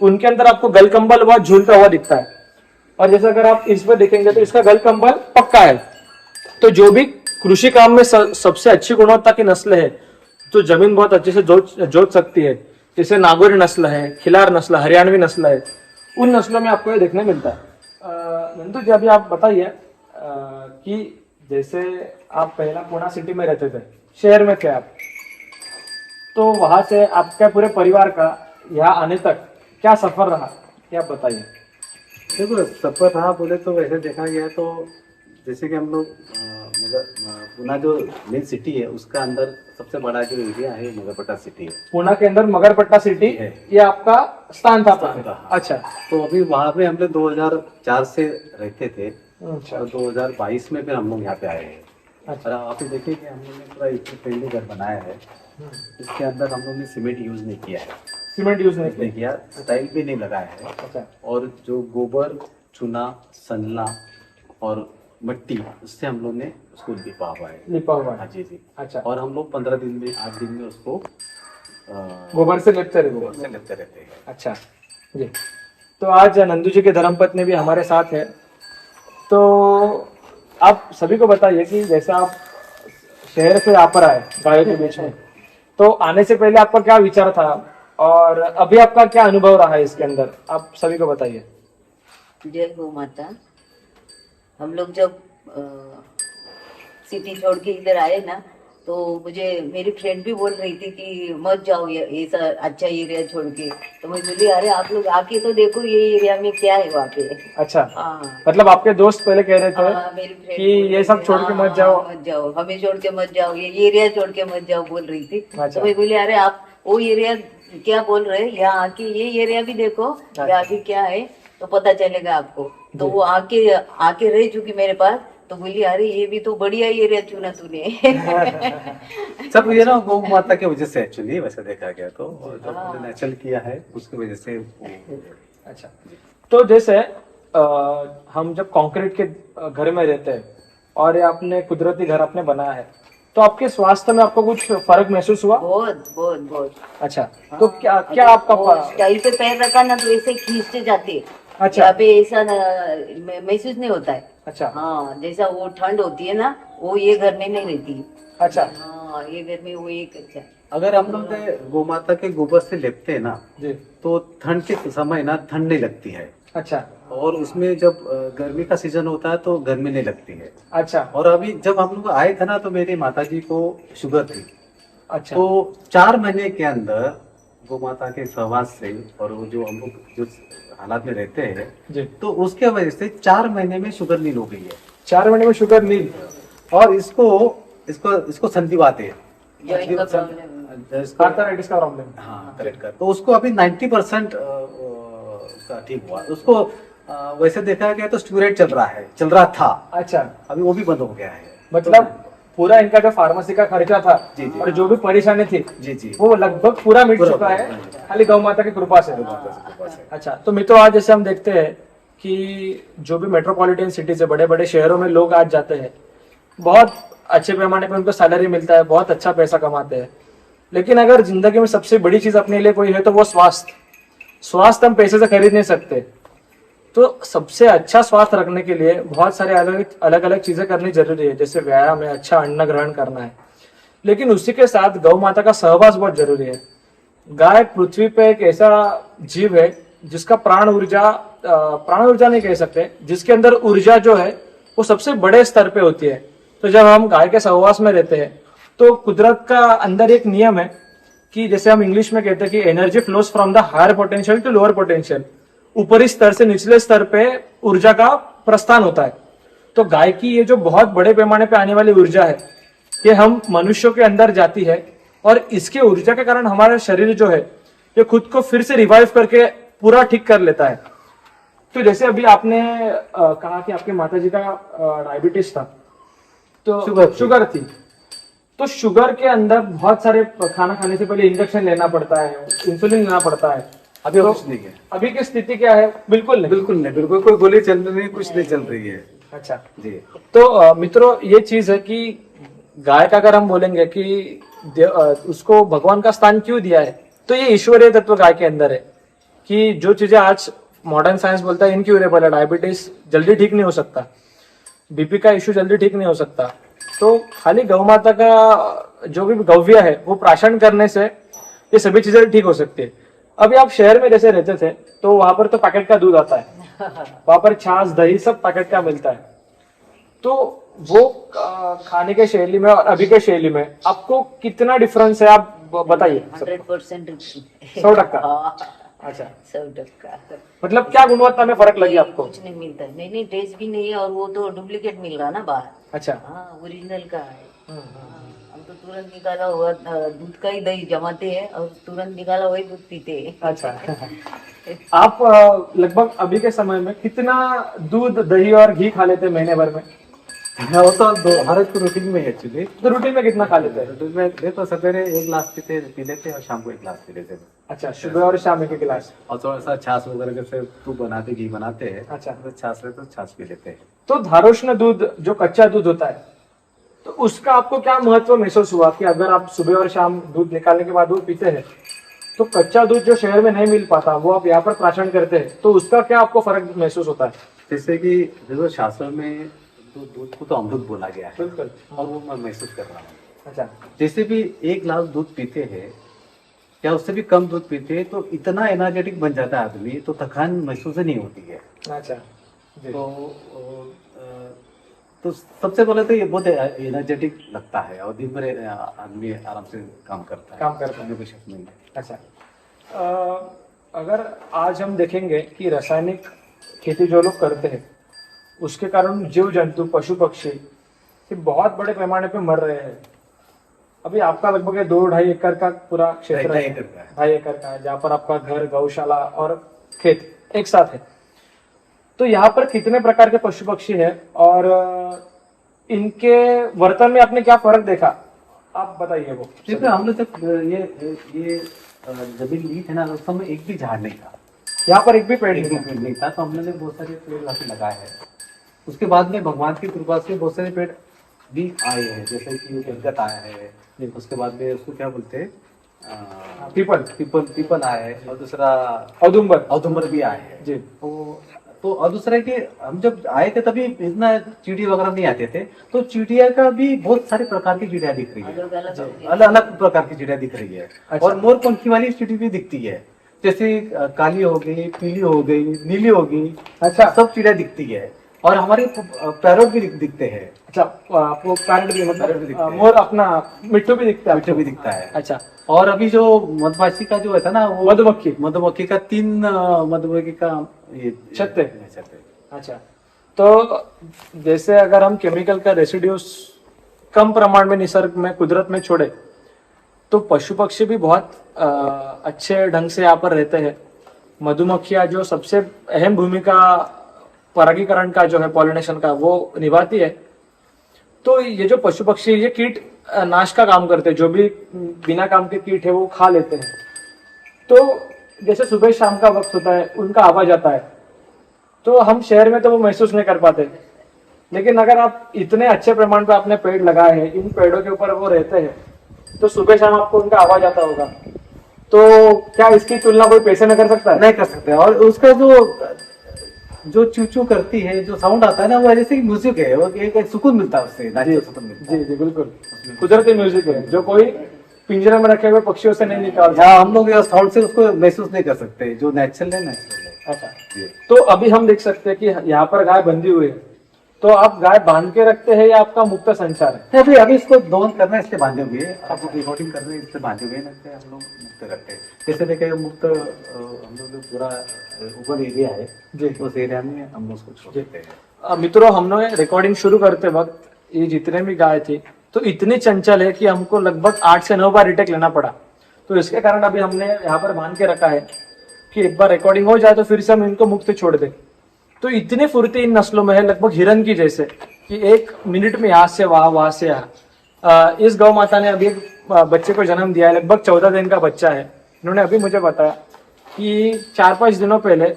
उनके अंदर आपको गलकंबल बहुत झूलता हुआ दिखता है। और जैसे अगर आप इस पर देखेंगे तो इसका गलकंबल पक्का है। तो जो भी कृषि काम में सबसे अच्छी गुणवत्ता की नस्ल है तो जमीन बहुत अच्छे से जोत सकती है, जैसे नागौरी नस्ल है, खिलार नस्ल, हरियाणवी नस्ल है, उन नस्लों में आपको ये देखने मिलता है। नंदू जी, अभी आप बताइए कि जैसे आप पहला पुणे सिटी में रहते थे, शहर में थे आप, तो वहां से आपके पूरे परिवार का यहाँ आने तक क्या सफर रहा, क्या बताइए? देखो, सफर रहा बोले तो वैसे देखा गया तो जैसे कि हम लोग पुणे जो मेन सिटी है उसका अंदर सबसे बड़ा जो एरिया है मगरपट्टा सिटी है। पुणे के अंदर मगरपट्टा सिटी है, ये आपका स्थान था? अच्छा। तो अभी वहाँ पे हम लोग 2004 से रहते थे। अच्छा। और 2022 में फिर हम लोग यहाँ पे आए हैं। अच्छा। और आप देखिए कि हम लोग ने पूरा इको फ्रेंडली घर बनाया है। इसके अंदर हम लोग ने सीमेंट यूज नहीं किया है। सीमेंट यूज नहीं किया, टाइल भी नहीं लगाया है। अच्छा। और जो गोबर, चूना, सनला और मिट्टी, उससे हम लोग ने उसको लिपा हुआ है। लिपा हुआ हाँ है। जी जी। अच्छा, और हम लोग 15 दिन में 8 दिन में उसको गोबर से लिपते रहते गोबर हैं। से लेते रहते हैं। अच्छा जी। तो आज नंदू जी के धर्मपत्नी भी हमारे साथ है। तो आप सभी को बताइए कि जैसे आप शहर से यहाँ पर आए गायों के बीच में, तो आने से पहले आपका क्या विचार था और अभी आपका क्या अनुभव रहा है इसके अंदर, आप सभी को बताइए। जय गौ माता। हम लोग जब सिटी छोड़ के इधर आए ना, तो मुझे मेरी फ्रेंड भी बोल रही थी कि मत जाओ ये ऐसा अच्छा एरिया छोड़ के। तो मैं बोली अरे आप लोग आके तो देखो ये एरिया में क्या है वहाँ पे। अच्छा, हाँ मतलब आपके दोस्त पहले कह रहे थे हाँ, मेरी फ्रेंड कि ये सब छोड़ के मत जाओ। मत जाओ, हमें छोड़ के मत जाओ, ये एरिया छोड़ के मत जाओ बोल रही थी। अच्छा। तो मैं बोली अरे आप वो एरिया क्या बोल रहे हैं, यहाँ आके ये एरिया भी देखो यहाँ भी क्या है तो पता चलेगा आपको। तो वो आके आके रह चुकी मेरे पास, तो बोली अरे ये भी तो बढ़िया एरिया चुना तूने। सब ये ना गौ माता की वजह से एक्चुअली वैसे देखा गया तो, और जो हमने नेचुरल किया है उसकी वजह से अच्छा, तो जैसे हम जब कंक्रीट के घर में रहते हैं और ये आपने कुदरती घर आपने बनाया है, तो आपके स्वास्थ्य में आपको कुछ फर्क महसूस हुआ? बहुत बहुत बहुत। अच्छा, तो क्या क्या आपका स्टाइल पे पैर रखा ना तो ऐसे खींचते जाते। अच्छा। यहाँ पे ऐसा महसूस नहीं होता है। अच्छा हाँ, जैसा वो ठंड होती है ना वो ये घर में नहीं रहती। अच्छा हाँ, ये घर में वो एक अच्छा। अगर हम लोग गौ माता के गोबर से लेपते हैं ना, जी। तो ठंड के समय ना ठंड नहीं लगती है। अच्छा और उसमें जब गर्मी का सीजन होता है तो गर्मी नहीं लगती है। अच्छा और अभी जब हम लोग आए थे ना तो मेरी माता जी को शुगर थी। अच्छा। तो 4 महीने के अंदर गौ माता के सहवास से और वो जो हम लोग जो हालात में रहते हैं, जी। तो उसके वजह से 4 महीने में शुगर नील हो गई है। 4 महीने में शुगर नील। और इसको इसको इसको संधिवात है। जॉइंट का प्रॉब्लम। आर्थराइटिस का प्रॉब्लम। हाँ करेक्ट कर। तो उसको अभी 90% उसका ठीक हुआ। उसको वैसे देखा गया तो स्टूरेट चल रहा था। अच्छा, अभी वो भी बंद हो गया है। मतलब पूरा इनका जो फार्मेसी का खर्चा था जी, जी। और जो भी परेशानी थी जी जी। वो लगभग पूरा मिट पूरा चुका पूरा, है, हाँ। खाली गौ माता की कृपा से। अच्छा, तो मित्रों आज जैसे हम देखते हैं कि जो भी मेट्रोपॉलिटन सिटीज है, बड़े बड़े शहरों में लोग आज जाते हैं, बहुत अच्छे पैमाने पे उनको सैलरी मिलता है, बहुत अच्छा पैसा कमाते हैं, लेकिन अगर जिंदगी में सबसे बड़ी चीज अपने लिए कोई है तो वो स्वास्थ्य हम पैसे से खरीद नहीं सकते। तो सबसे अच्छा स्वास्थ्य रखने के लिए बहुत सारे अलग अलग चीजें करनी जरूरी है, जैसे व्यायाम है, अच्छा अन्न ग्रहण करना है, लेकिन उसी के साथ गौ माता का सहवास बहुत जरूरी है। गाय पृथ्वी पे एक ऐसा जीव है जिसका प्राण ऊर्जा नहीं कह सकते, जिसके अंदर ऊर्जा जो है वो सबसे बड़े स्तर पे होती है। तो जब हम गाय के सहवास में रहते हैं तो कुदरत का अंदर एक नियम है कि जैसे हम इंग्लिश में कहते हैं कि energy flows from the higher potential to lower potential, ऊपरी स्तर से निचले स्तर पे ऊर्जा का प्रस्थान होता है। तो गाय की ये जो बहुत बड़े पैमाने पे आने वाली ऊर्जा है, ये हम मनुष्यों के अंदर जाती है और इसके ऊर्जा के कारण हमारा शरीर जो है ये खुद को फिर से रिवाइव करके पूरा ठीक कर लेता है। तो जैसे अभी आपने कहा कि आपके माताजी का डायबिटीज था, तो शुगर थी, तो शुगर के अंदर बहुत सारे खाना खाने से पहले इंजेक्शन लेना पड़ता है, इंसुलिन लेना पड़ता है। अभी तो कुछ नहीं है। अभी की स्थिति क्या है? बिल्कुल नहीं। बिल्कुल कोई गोली चल रही है, कुछ नहीं चल रही है। अच्छा जी। तो मित्रों ये चीज है कि गाय का अगर हम बोलेंगे कि उसको भगवान का स्थान क्यों दिया है, तो ये ईश्वरीय तत्व गाय के अंदर है कि जो चीजें आज मॉडर्न साइंस बोलता है इनक्यूरेबल है, डायबिटीज जल्दी ठीक नहीं हो सकता, बीपी का इश्यू जल्दी ठीक नहीं हो सकता, तो खाली गौ माता का जो भी गव्य है वो प्राशन करने से ये सभी चीजें ठीक हो सकती है। अभी आप शहर में जैसे रहते थे तो वहां पर तो पैकेट का दूध आता है, वहां पर छाछ दही सब पैकेट का मिलता है, तो वो खाने के शैली में और अभी के शैली में आपको कितना डिफरेंस है आप बताइए। 100%। 100%। अच्छा, 100%। मतलब क्या गुणवत्ता में फर्क लगी आपको? कुछ नहीं मिलता, नहीं टेस्ट भी नहीं है, और वो तो डुप्लीकेट मिल रहा ना बाहर। अच्छा। हाँ, ओरिजिनल का है। हम तो तुरंत निकाला हुआ दूध का ही दही जमाते हैं और तुरंत निकाला वही दूध पीते हैं। अच्छा। आप लगभग अभी के समय में कितना दूध दही और घी खा लेते हैं महीने भर में? हाँ, वो तो हर एक रूटीन में है एक्चुअली। तो रूटीन में कितना खा लेते हैं? रूटीन में देखो सवेरे 1 गिलास पी लेते हैं और शाम को 1 गिलास पी लेते हैं। अच्छा, सुबह और शाम एक गिलास। और थोड़ा सा छाछ वगैरह जैसे दूध बनाते घी बनाते हैं, अच्छा। तो छाछ है तो छाछ पी लेते हैं। तो धारोष्ण दूध जो कच्चा दूध होता है, तो उसका आपको क्या महत्व महसूस हुआ कि अगर आप सुबह और शाम दूध निकालने के बाद वो पीते हैं, तो कच्चा दूध जो शहर में नहीं मिल पाता वो आप यहाँ पर प्राशन करते हैं, तो उसका क्या आपको फर्क महसूस होता है? जैसे कि देखो शास्त्रों में दूध को तो अमृत बोला गया है, बिल्कुल। और वो मैं महसूस कर रहा हूँ। अच्छा, जैसे भी 1 गिलास दूध पीते हैं या उससे भी कम दूध पीते हैं तो इतना एनर्जेटिक बन जाता है आदमी, तो थकान महसूस ही नहीं होती है। अच्छा जी। तो सबसे पहले तो ये बहुत एनर्जेटिक लगता है और दिन भर आदमी आराम से काम करता है, कोई शक नहीं है। अच्छा, अगर आज हम देखेंगे कि रासायनिक खेती जो लोग करते हैं उसके कारण जीव जंतु पशु पक्षी ये बहुत बड़े पैमाने पे मर रहे हैं। अभी आपका लगभग 2-2.5 एकड़ का पूरा क्षेत्र है, 2.5 एकड़ का है, जहाँ पर आपका घर, गौशाला और खेत एक साथ है। तो यहाँ पर कितने प्रकार के पशु पक्षी है और इनके वर्तन में आपने क्या फर्क देखा, आप बताइए वो। देखो हम लोग जब ये जमीन ली थी ना, उस समय एक भी झाड़ नहीं था, यहाँ पर एक भी पेड़ नहीं था। तो हमने बहुत सारे पेड़ लाके लगाए हैं। उसके बाद में भगवान की कृपा से बहुत सारे पेड़ भी आए हैं, जैसे कि गलगत आया है, उसके बाद में उसको क्या बोलते हैं, पीपल आया है, और दूसरा औदुंबर भी आए हैं जी। तो और दूसरा कि हम जब आए थे तभी इतना चींटी वगैरह नहीं आते थे, तो चिड़िया का भी बहुत सारे प्रकार की चिड़िया दिख रही है, अलग अलग प्रकार की चिड़िया दिख रही है। अच्छा। और मोर पंखी वाली चिड़ी भी दिखती है, जैसे काली हो गई, पीली हो गई, नीली हो गई। अच्छा, सब चिड़िया दिखती है। और हमारे पैरोट भी दिखते हैं। अच्छा, आपको पैरोट भी मतलब मोर अपना मिट्टू भी दिखता है? मिट्टू भी दिखता है। अच्छा, और अभी जो मधुमाछी का जो है ना, वो मधुमक्खी का 3 मधुमक्खी का ये छत है। अच्छा, तो जैसे अगर हम केमिकल का रेसिड्यूस कम प्रमाण में निसर्ग में, कुदरत में छोड़े, तो पशु पक्षी भी बहुत अच्छे ढंग से यहाँ पर रहते हैं। मधुमक्खियां जो सबसे अहम भूमिका परागीकरण का जो है, पॉलिनेशन का, वो निभाती है। तो ये जो पशु पक्षी, ये कीट नाश का काम करते हैं, जो भी बिना काम के कीट है वो खा लेते हैं। तो जैसे सुबह शाम का वक्त होता है, उनका आवाज आता है, तो हम शहर में तो वो महसूस नहीं कर पाते, लेकिन अगर आप इतने अच्छे प्रमाण पे आपने पेड़ लगाए हैं, इन पेड़ों के ऊपर वो रहते हैं, तो सुबह शाम आपको उनका आवाज आता होगा। तो क्या इसकी तुलना कोई पैसे में कर सकता है? नहीं कर सकते। और उसका जो चू करती है, जो साउंड आता है ना, वो जैसे म्यूजिक है, वो एक सुकून मिलता है उससे, सुकून मिलता है। जी बिल्कुल, कुदरती म्यूजिक है जो कोई पिंजरे में रखे हुए पक्षियों से नहीं निकालता। हम लोग साउंड से उसको महसूस नहीं कर सकते, जो नेचुरल है नेचुरल है। अच्छा, तो अभी हम देख सकते हैं कि यहाँ पर गाय बंधी हुई है, तो आप गाय बांध के रखते हैं या आपका मुक्त संचार है? अभी इसको दोहन करना है, इससे बांधे हुए, आपको रिकॉर्डिंग करना है, इससे बांधे हुए हम लोग मुक्त रखते हैं। जैसे देखिए मुक्त हम लोग पूरा ओपन एरिया है जी, उस एरिया में हम लोग उसको छोड़ देते हैं। मित्रों, हमने रिकॉर्डिंग शुरू करते वक्त ये जितने भी गाय थी, तो इतनी चंचल है कि हमको लगभग 8 से 9 बार रिटेक लेना पड़ा। तो इसके कारण अभी हमने यहाँ पर बांध के रखा है कि एक बार रिकॉर्डिंग हो जाए तो फिर से हम इनको मुक्त छोड़ दें। तो इतनी फुर्ती इन नस्लों में है, लगभग हिरन की जैसे, कि 1 मिनट में यहाँ से वहां से यहाँ। इस गौ माता ने अभी एक बच्चे को जन्म दिया है, लगभग 14 दिन का बच्चा है। इन्होंने अभी मुझे बताया कि 4-5 दिनों पहले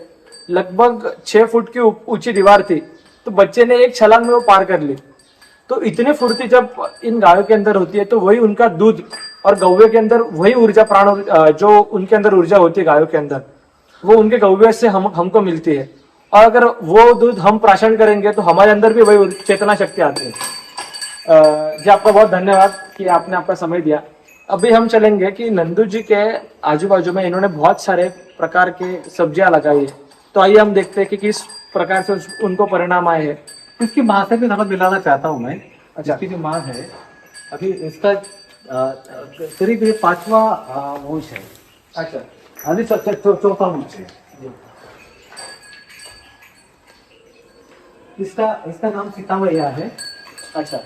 लगभग 6 फुट की ऊंची दीवार थी, तो बच्चे ने एक छलांग में वो पार कर ली। तो इतनी फुर्ती जब इन गायों के अंदर होती है, तो वही उनका दूध, और गौवे के अंदर वही ऊर्जा, प्राण जो उनके अंदर ऊर्जा होती है गायों के अंदर, वो उनके गौवे से हमको मिलती है। और अगर वो दूध हम प्राशन करेंगे तो हमारे अंदर भी वही चेतना शक्ति आती है। जी, आपका बहुत धन्यवाद कि आपने आपका समय दिया। अभी हम चलेंगे कि नंदू जी के आजू बाजू में इन्होंने बहुत सारे प्रकार के सब्जियां लगाई है, तो आइए हम देखते हैं कि किस प्रकार से उनको परिणाम आए हैं। इसकी माँ से भी थोड़ा मिलाना चाहता हूँ मैं। अच्छा, इसकी जो माँ है, अभी इसका करीब 5वां वंश है। अच्छा, अभी 4था वंश है। इसका नाम सीता मैया है। अच्छा,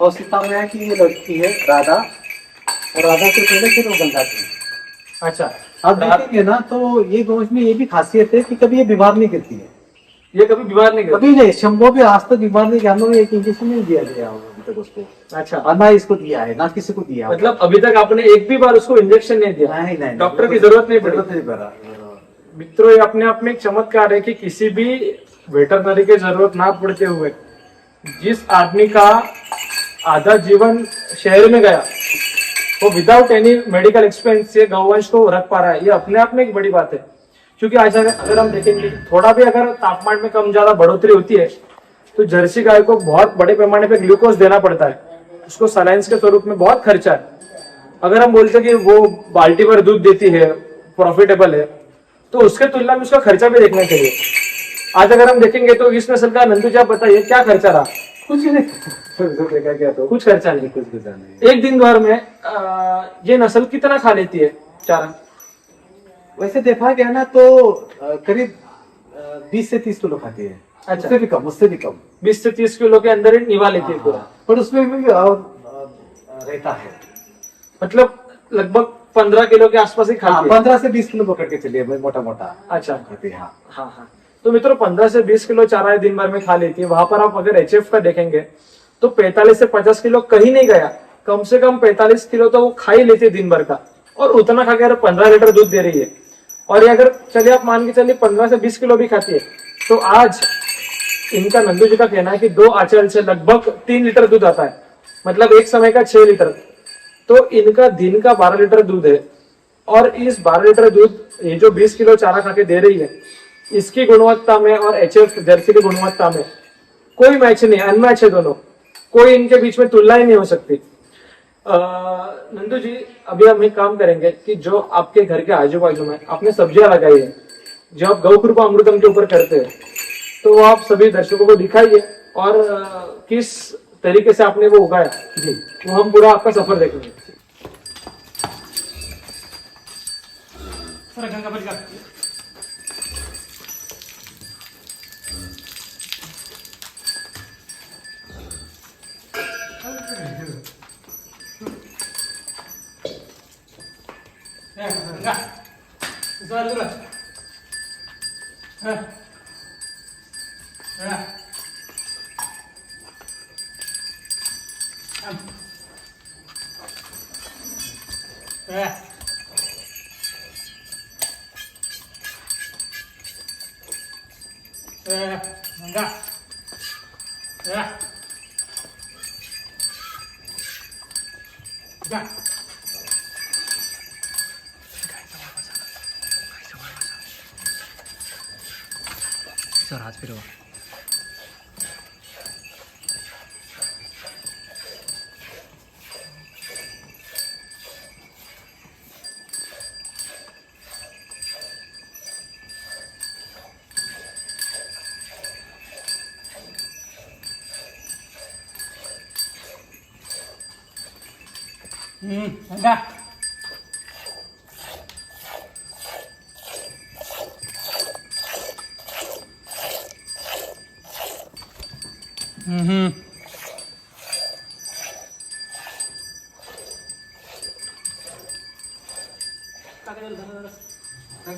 और सीता मैया की ये लड़की है राधा, और राधा से पहले फिर वो गंगा थी। अच्छा, आप देखेंगे ना तो ये गौश में ये भी खासियत है कि कभी ये बीमार नहीं करती है। ये कभी बीमार नहीं करता? कभी नहीं, शंभो भी आज तक बीमार नहीं किया। हम लोग एक इंजेक्शन नहीं दिया गया अभी तक उसको, अच्छा, और ना इसको दिया है ना किसी को दिया। मतलब अभी तक आपने एक भी बार उसको इंजेक्शन नहीं दिया? नहीं नहीं, डॉक्टर की जरूरत नहीं पड़ी? जरूरत नहीं पड़ा। मित्रों, ये अपने आप में एक चमत्कार है कि किसी भी वेटरनरी की जरूरत ना पड़ते हुए जिस आदमी का आधा जीवन शहर में गया वो विदाउट एनी मेडिकल एक्सपेंस ये गौवंश को रख पा रहा है, ये अपने आप में एक बड़ी बात है। क्योंकि आज अगर हम देखेंगे थोड़ा भी अगर तापमान में कम ज्यादा बढ़ोतरी होती है तो जर्सी गाय को बहुत बड़े पैमाने पे ग्लूकोज देना पड़ता है, उसको सलाइंस के स्वरूप में बहुत खर्चा है। अगर हम बोलते कि वो बाल्टी भर दूध देती है, प्रॉफिटेबल है, तो उसके तुलना में उसका खर्चा भी देखना चाहिए। आज अगर हम देखेंगे तो इस नस्ल का नंदू जी आप बताइए क्या खर्चा रहा? कुछ नहीं देखा गया तो कुछ खर्चा नहीं। कुछ भी नहीं। एक दिन भर में ये नस्ल कितना खा लेती है चारा? वैसे देखा गया ना तो करीब 20 से 30 किलो खाती है। अच्छा। उससे भी कम, उससे भी कम। 20 से 30 किलो के अंदर ही निभा लेती है पूरा। पर उसमें भी और रहता है, मतलब लगभग 15 किलो के आसपास ही खाती है। 15 से 20 किलो पकड़ के चलिए, मोटा मोटा अच्छा, खाती है। हाँ हाँ हाँ। तो मित्रों 15 से 20 किलो चारा दिन भर में खा लेती है। वहां पर आप अगर एचएफ का देखेंगे तो 45 से 50 किलो कहीं नहीं गया, कम से कम 45 किलो तो वो खा ही लेती है दिन भर का, और उतना खा के अगर 15 लीटर दूध दे रही है। और ये अगर चलिए आप मान के चलिए 15 से 20 किलो भी खाती है, तो आज इनका नंदू जी का कहना है कि 2 आंचल से लगभग 3 लीटर दूध आता है, मतलब एक समय का 6 लीटर। तो इनका दिन का 12 लीटर दूध है, और इस 12 लीटर दूध ये जो 20 किलो चारा खा के दे रही है, इसकी गुणवत्ता में और एचएफ जर्सी की गुणवत्ता में कोई मैच नहीं, अनमैच है दोनों, कोई इनके बीच में तुलना ही नहीं हो सकती। नंदू जी, अभी हम एक काम करेंगे कि जो आपके घर के आजू बाजू में आपने सब्जियां लगाई है, जो आप गौ कृपा अमृतम के ऊपर करते हैं, तो वो आप सभी दर्शकों को दिखाइए, और किस तरीके से आपने वो उगाया जी, वो हम पूरा आपका सफर देखेंगे।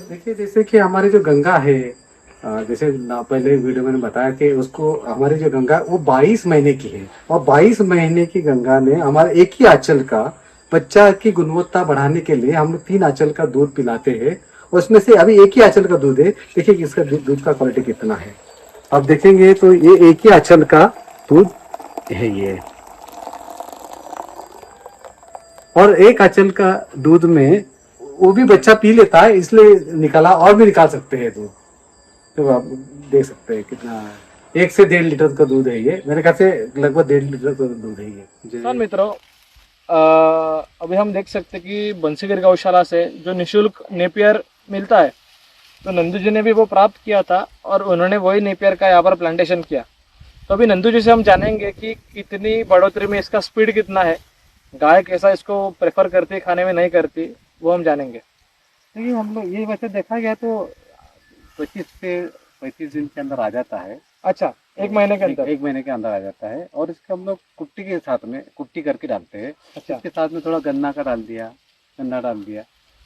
देखिए, जैसे कि हमारी जो गंगा है, जैसे पहले वीडियो में बताया कि उसको हमारी जो गंगा वो 22 महीने की है, और 22 महीने की गंगा ने हमारे एक ही आंचल का बच्चा की गुणवत्ता बढ़ाने के लिए हम लोग 3 आंचल का दूध पिलाते हैं। उसमें से अभी एक ही आंचल का दूध है, देखिए कि इसका दूध का क्वालिटी कितना है। अब देखेंगे तो ये एक ही आंचल का दूध है ये, और एक आंचल का दूध में वो भी बच्चा पी लेता है, इसलिए निकाला, और भी निकाल सकते हैं दूध। तो आप देख सकते हैं कितना, 1 से 1.5 लीटर का दूध है ये, मेरे ख्याल से लगभग 1.5 लीटर का दूध है ये। किसान मित्रों, अभी हम देख सकते हैं कि बंसीगिर गौशाला से जो निशुल्क नेपियर मिलता है, तो नंदू जी ने भी वो प्राप्त किया था, और उन्होंने वही नेपियर का यहाँ पर प्लांटेशन किया। तो अभी नंदू जी से हम जानेंगे कि कितनी बढ़ोतरी में इसका स्पीड कितना है, गाय कैसा इसको प्रेफर करती है, खाने में नहीं करती, वो हम जानेंगे। देखिए, हम लोग ये वैसे देखा गया तो 25 से 35 दिन के अंदर आ जाता है। अच्छा, 1 महीने के अंदर? 1 महीने के अंदर आ जाता है, और इसके हम लोग कुट्टी के साथ में कुट्टी करके डालते हैं। अच्छा। इसके साथ में थोड़ा गन्ना का डाल दिया, गन्ना डाल दिया,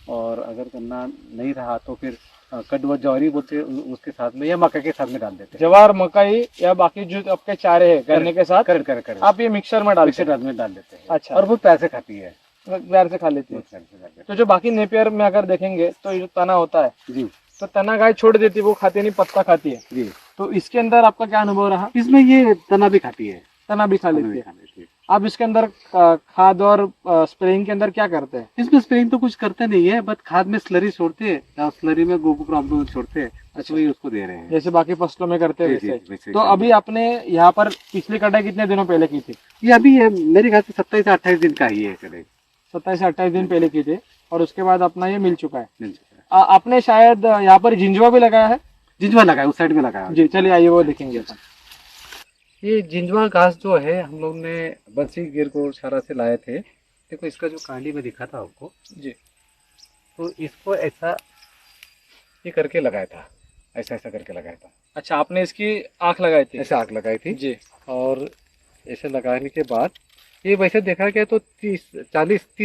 और अगर गन्ना नहीं रहा तो फिर कद्दू जवारी बोलते हैं, उसके साथ में या मक्का के साथ में डाल देते हैं। जवार, मकई या बाकी जो आपके चारे है गन्ने के साथ करेक्ट आप ये मिक्सर में डालते मिक्सर हैं। में डाल देते हैं। अच्छा। और वो प्यार से खाती है। प्यार से खा लेती है। बहुत प्यार से खाती है। तो जो बाकी नेपियर में अगर देखेंगे तो ये जो तना होता है, जी तो तना गाय छोड़ देती है, वो खाती नहीं, पत्ता खाती है। जी। तो इसके अंदर आपका क्या अनुभव रहा? इसमें ये तना भी खाती है। तना भी खा तना लेती भी है। खा लेती है। आप इसके अंदर खाद और स्प्रेइंग के अंदर क्या करते हैं? इसमें स्प्रेइंग तो कुछ करते नहीं है, बस खाद में स्लरी छोड़ते हैं या स्लरी में गोबर अमृत छोड़ते हैं, अच्छा वही उसको दे रहे हैं। जैसे बाकी फसलों में करते हैं जी, जी, वैसे। वैसे तो ही अभी आपने यहाँ पर पिछली कटाई कितने दिनों पहले की थी? ये अभी है मेरे ख्याल से 27 से 28 दिन का ही है करीब। 27 से 28 दिन पहले की थी और उसके बाद अपना ये मिल चुका है। मिल चुका है। आपने शायद यहाँ पर जिंजवा भी लगाया है? जिंजवा लगाया, उस साइड में लगाया। जी, चलिए आइए वो देखेंगे अपन। ये जिंजवा घास जो है हम लोग ने बंसी गिर को सारा से लाए थे। देखो इसका जो कांडी में दिखा था आपको जी, तो इसको ऐसा ये करके लगाया था, ऐसा ऐसा करके लगाया था। अच्छा, आपने इसकी आंख लगाई थी? ऐसे आग लगाई थी जी। और ऐसे लगाने के बाद ये वैसे देखा गया तो 30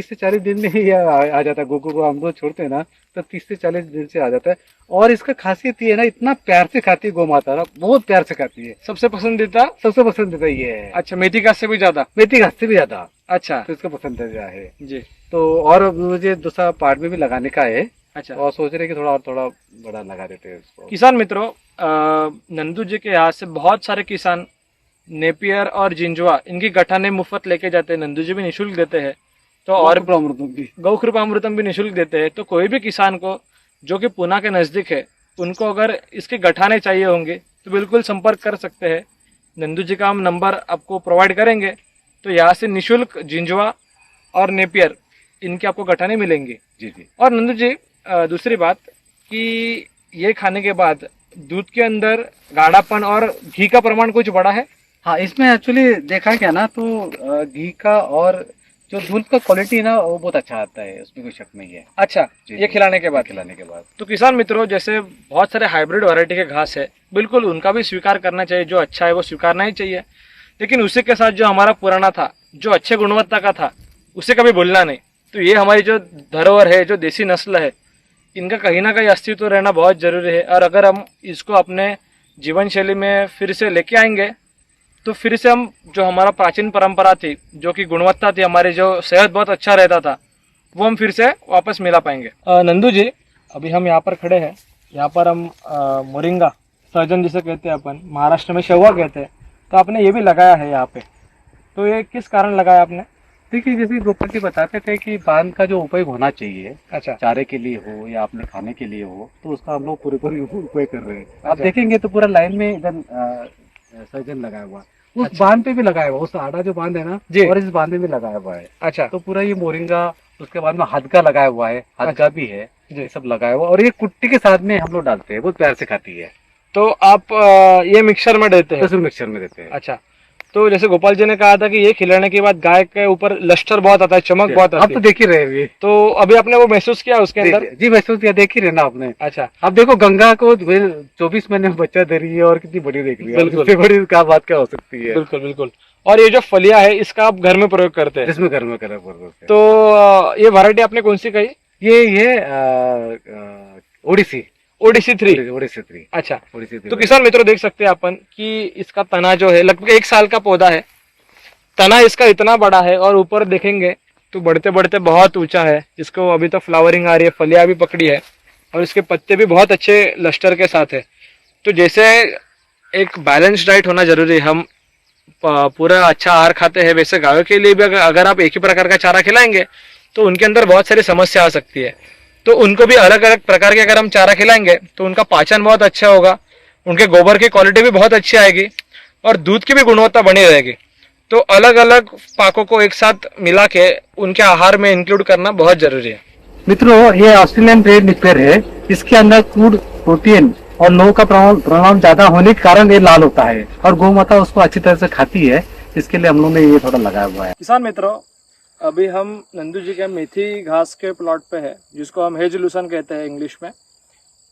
से 40 दिन में ही ये आ जाता है। गोगो को हम लोग छोड़ते हैं ना तो 30 से 40 दिन से आ जाता है। और इसका खासियत ये है ना, इतना प्यार से खाती है गौ माता ना, बहुत प्यार से खाती है। सबसे पसंदीदा? सबसे पसंदीदा ये है। अच्छा, मेथी घास से भी ज्यादा? मेथी घास से भी ज्यादा अच्छा। तो इसका पसंदीदा है। जी। तो और मुझे दूसरा पार्ट में भी लगाने का है। अच्छा। और सोच रहे कि थोड़ा बड़ा लगा देते हैं इसको। किसान मित्रों, नंदू जी के यहाँ से बहुत सारे किसान नेपियर और जिंजवा इनकी गठाने मुफ्त लेके जाते हैं। नंदू जी भी निःशुल्क देते हैं। तो और गौकृपामृतम भी निःशुल्क देते हैं। तो कोई भी किसान को जो कि पुणे के नजदीक है, उनको अगर इसके गठाने चाहिए होंगे तो बिल्कुल संपर्क कर सकते हैं। नंदू जी का हम नंबर आपको प्रोवाइड करेंगे। तो यहाँ से निःशुल्क जिंजवा और नेपियर इनके आपको गठाने मिलेंगे। जी जी। और नंदू जी, दूसरी बात कि ये खाने के बाद दूध के अंदर गाढ़ापन और घी का प्रमाण कुछ बढ़ा है? हाँ, इसमें एक्चुअली देखा क्या ना तो घी का और जो दूध का क्वालिटी है ना वो बहुत अच्छा आता है, उसमें कोई शक नहीं है। अच्छा, जी, ये खिलाने के बाद? खिलाने के बाद। तो किसान मित्रों, जैसे बहुत सारे हाइब्रिड वैरायटी के घास है, बिल्कुल उनका भी स्वीकार करना चाहिए। जो अच्छा है वो स्वीकारना ही चाहिए, लेकिन उसी के साथ जो हमारा पुराना था, जो अच्छे गुणवत्ता का था, उसे कभी भूलना नहीं। तो ये हमारी जो धरोहर है, जो देसी नस्ल है, इनका कहीं ना कहीं अस्तित्व रहना बहुत जरूरी है। और अगर हम इसको अपने जीवन शैली में फिर से लेके आएंगे तो फिर से हम जो हमारा प्राचीन परंपरा थी, जो कि गुणवत्ता थी, हमारी जो सेहत बहुत अच्छा रहता था, वो हम फिर से वापस मिला पाएंगे। नंदू जी, अभी हम यहाँ पर खड़े हैं। यहाँ पर हम मोरिंगा, सहजन जिसे कहते हैं अपन, महाराष्ट्र में शेवा कहते हैं, तो आपने ये भी लगाया है यहाँ पे। तो ये किस कारण लगाया आपने? देखिए, जैसे गोपाल जी बताते थे कि बांध का जो उपयोग होना चाहिए, अच्छा। चारे के लिए हो या अपने खाने के लिए हो, तो उसका हम लोग पूरे उपयोग कर रहे हैं। आप अच्छा। देखेंगे तो पूरा लाइन में इधर सर्जन लगाया हुआ है। उस अच्छा। बांध पे भी लगाया हुआ, उस आड़ा जो बांध है ना जी। और इस बांध में भी लगाया हुआ है। अच्छा। तो पूरा ये मोरिंगा, उसके बाद में हदका लगाया हुआ है, हदका भी है, ये सब लगाया हुआ। और ये कुट्टी के साथ में हम लोग डालते हैं, बहुत प्यार से खाती है। तो आप ये मिक्सर में देते हैं? मिक्सर में देते हैं। अच्छा। तो जैसे गोपाल जी ने कहा था कि ये खिलाने के बाद गाय के ऊपर लश्टर बहुत आता है, चमक बहुत आप आती तो है, देख ही रहे हैं। तो अभी आपने वो महसूस किया उसके अंदर? जी महसूस किया, देख ही रहे ना आपने। अच्छा। अब देखो, गंगा को 24 महीने में बच्चा दे रही है और कितनी बड़ी देख रही है। बिल्कुल। इससे बड़ी क्या बात क्या हो सकती है। बिल्कुल बिल्कुल। और ये जो फलिया है, इसका आप घर में प्रयोग करते हैं? जिसमें घर में करा पड़ता है। तो ये वैरायटी आपने कौन सी कही? ये ओडिसी ओडिसी 3। ओडिसी 3। अच्छा। ओडिसी 3। तो किसान मित्रों, देख सकते हैं अपन कि इसका तना जो है लगभग 1 साल का पौधा है। तना इसका इतना बड़ा है और ऊपर देखेंगे तो बढ़ते बढ़ते बहुत ऊंचा है। इसको अभी तो फ्लावरिंग आ रही है, फलियां भी पकड़ी है और इसके पत्ते भी बहुत अच्छे लश्टर के साथ है। तो जैसे एक बैलेंस डाइट होना जरूरी है, हम पूरा अच्छा आहार खाते हैं, वैसे गायों के लिए भी अगर आप एक ही प्रकार का चारा खिलाएंगे तो उनके अंदर बहुत सारी समस्या आ सकती है। तो उनको भी अलग अलग प्रकार के अगर हम चारा खिलाएंगे तो उनका पाचन बहुत अच्छा होगा, उनके गोबर की क्वालिटी भी बहुत अच्छी आएगी और दूध की भी गुणवत्ता बनी रहेगी। तो अलग अलग पाकों को एक साथ मिला के उनके आहार में इंक्लूड करना बहुत जरूरी है। मित्रों, ये ऑस्ट्रेलियन रेड निपर है। इसके अंदर फूड प्रोटीन और लोह का प्रमाण ज्यादा होने के कारण ये लाल होता है और गौ माता उसको अच्छी तरह से खाती है। इसके लिए हम लोग ने ये थोड़ा लगाया हुआ है। किसान मित्रों, अभी हम नंदू जी के मेथी घास के प्लॉट पे है, जिसको हम हेज लूसन कहते हैं इंग्लिश में।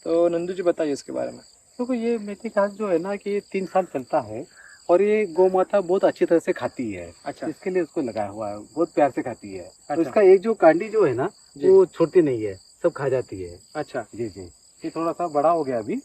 तो नंदू जी बताइए इसके बारे में। देखो, ये मेथी घास जो है ना कि ये 3 साल चलता है और ये गौ माता बहुत अच्छी तरह से खाती है। अच्छा। इसके लिए उसको लगाया हुआ है, बहुत प्यार से खाती है। अच्छा। तो इसका एक जो कांडी जो है ना जी। वो छोड़ती नहीं है, सब खा जाती है। अच्छा। जी जी। ये थोड़ा सा बड़ा हो गया अभी,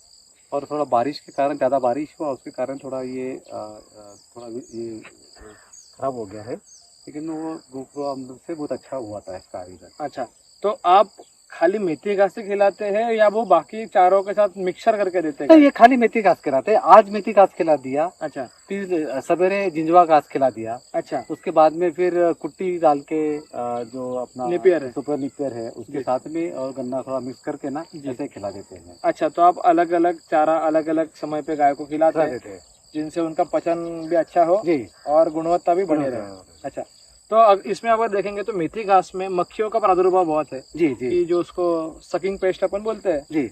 और थोड़ा बारिश के कारण, ज़्यादा बारिश हुआ उसके कारण थोड़ा ये थोड़ा ये खराब हो गया है, लेकिन वो गोकुल अमृत से बहुत अच्छा हुआ था इसका रिजल्ट। अच्छा, तो आप खाली मेथी घास से खिलाते हैं या वो बाकी चारों के साथ मिक्सर करके देते तो हैं? ये खाली मेथी घास खिलाते हैं, आज मेथी घास खिला दिया, अच्छा फिर सवेरे जिंजवा घास खिला दिया, अच्छा, उसके बाद में फिर कुट्टी डाल के जो अपना नेपियर है। सुपर नेपियर है उसके जी। साथ में और गन्ना थोड़ा मिक्स करके ना जी। ऐसे खिला देते हैं। अच्छा, तो आप अलग अलग चारा अलग अलग समय पे गाय को खिलाते खिला हैं देते हैं जिनसे उनका पचन भी अच्छा हो जी। और गुणवत्ता भी बनी रहे। अच्छा, तो इसमें अगर देखेंगे तो मेथी घास में मक्खियों का प्रादुर्भाव बहुत है, जी जी कि जो उसको सकिंग पेस्ट अपन बोलते हैं, जी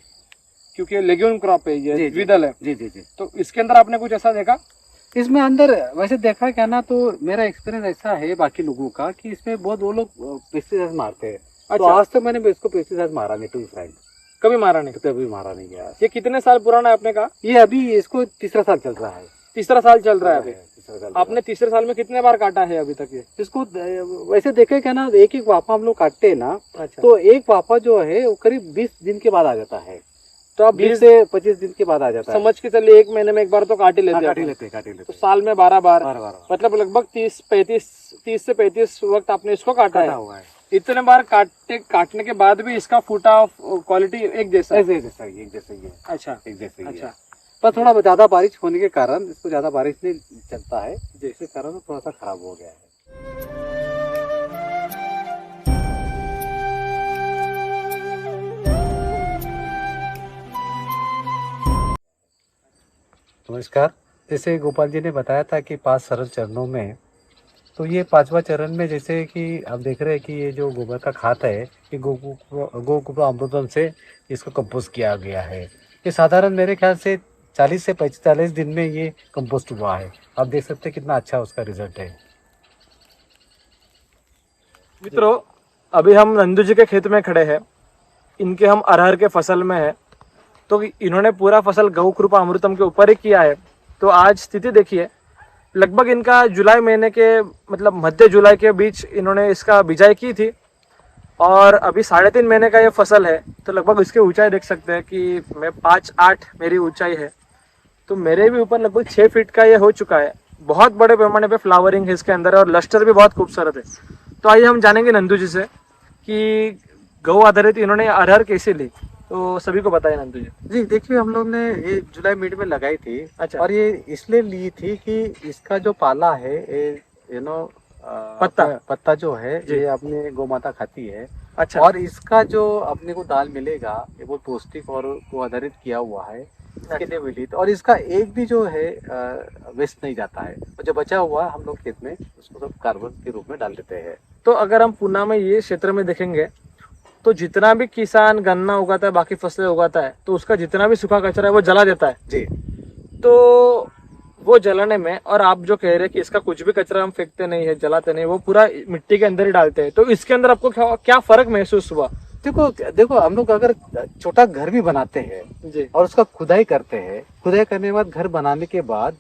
क्योंकि लेग्यूम क्रॉप है ये, जी, जी। द्विदल है। जी जी जी। तो इसके अंदर आपने कुछ ऐसा देखा? इसमें अंदर वैसे देखा क्या ना, तो मेरा एक्सपीरियंस ऐसा है बाकी लोगों का कि इसमें बहुत वो लोग पेस्टिसाइड मारते हैं। तो अच्छा। आज तक मैंने इसको पेस्टिसाइड मारा नहीं, टू फ्रेंड कभी मारा नहीं? कभी मारा नहीं गया। ये कितने साल पुराना है आपने कहा? ये अभी इसको तीसरा साल चल रहा है। तीसरा साल चल रहा है अभी। तीसरा साल आपने तीसरे साल में कितने बार काटा है अभी तक ये? इसको वैसे देखे क्या ना, एक एक वाफा हम लोग काटते हैं ना, अच्छा, तो एक वाफा जो है वो करीब 20 दिन के बाद आ जाता है। तो आप 20 से 25 दिन के बाद आ जाता है। समझ के चलिए 1 महीने में एक बार तो काट ही लेते हाँ, हैं काट ही अपन। लेते हैं, काट ही लेते तो हैं। साल में 12 बार, बार मतलब लगभग 30 से 35 वक्त आपने इसको काटा काटा है। हुआ है। इतने बार काटने के बाद भी इसका फूटा क्वालिटी एक जैसा है? ऐसे जैसा ही, एक जैसा ही है, अच्छा एक जैसा ही अच्छा, है। पर थोड़ा ज्यादा बारिश होने के कारण इसको ज्यादा बारिश नहीं चलता है, जिसके कारण वो थोड़ा सा खराब हो गया है। नमस्कार। जैसे गोपाल जी ने बताया था कि 5 सरल चरणों में, तो ये 5वां चरण में जैसे कि आप देख रहे हैं कि ये जो गोबर का खाद है, ये गोकुल अमृतम से इसको कंपोस्ट किया गया है। ये साधारण मेरे ख्याल से 40 से 45 दिन में ये कंपोस्ट हुआ है। आप देख सकते हैं कितना अच्छा उसका रिजल्ट है। मित्रों, अभी हम नंदू जी के खेत में खड़े हैं। इनके हम अरहर के फसल में है, तो इन्होंने पूरा फसल गौ कृपा अमृतम के ऊपर ही किया है। तो आज स्थिति देखिए, लगभग इनका जुलाई महीने के मतलब मध्य जुलाई के बीच इन्होंने इसका बिजाई की थी, और अभी 3.5 महीने का ये फसल है। तो लगभग इसकी ऊंचाई देख सकते हैं कि मैं 5-8 मेरी ऊंचाई है, तो मेरे भी ऊपर लगभग 6 फीट का ये हो चुका है। बहुत बड़े पैमाने पे फ्लावरिंग है इसके अंदर, और लस्टर भी बहुत खूबसूरत है। तो आइए हम जानेंगे नंदू जी से कि गौ आधारित इन्होंने अरहर कैसे ली, तो सभी को बताइए नंदू जी। जी देखिए, हम लोग ने ये जुलाई मिड में लगाई थी। अच्छा। और ये इसलिए ली थी कि इसका जो पाला है, पत्ता जो है जी। ये अपने गौ माता खाती है। अच्छा, और इसका जो अपने को दाल मिलेगा ये बहुत पौष्टिक और को आधारित किया हुआ है, इसके लिए विलित। और इसका एक भी जो है वेस्ट नहीं जाता है, और जो बचा हुआ हम लोग खेत में उसको सब कार्बन के रूप में डाल देते हैं। तो अगर हम पुणे में ये क्षेत्र में देखेंगे, तो जितना भी किसान गन्ना उगाता है, बाकी फसलें उगाता है, तो उसका जितना भी सूखा कचरा है वो जला देता है। जी। तो वो जलाने में, और आप जो कह रहे हैं कि इसका कुछ भी कचरा हम फेंकते नहीं है, जलाते नहीं, वो पूरा मिट्टी के अंदर ही डालते हैं, तो इसके अंदर आपको क्या फर्क महसूस हुआ? देखो हम लोग अगर छोटा घर भी बनाते हैं जी और उसका खुदाई करते हैं, खुदाई करने के बाद घर बनाने के बाद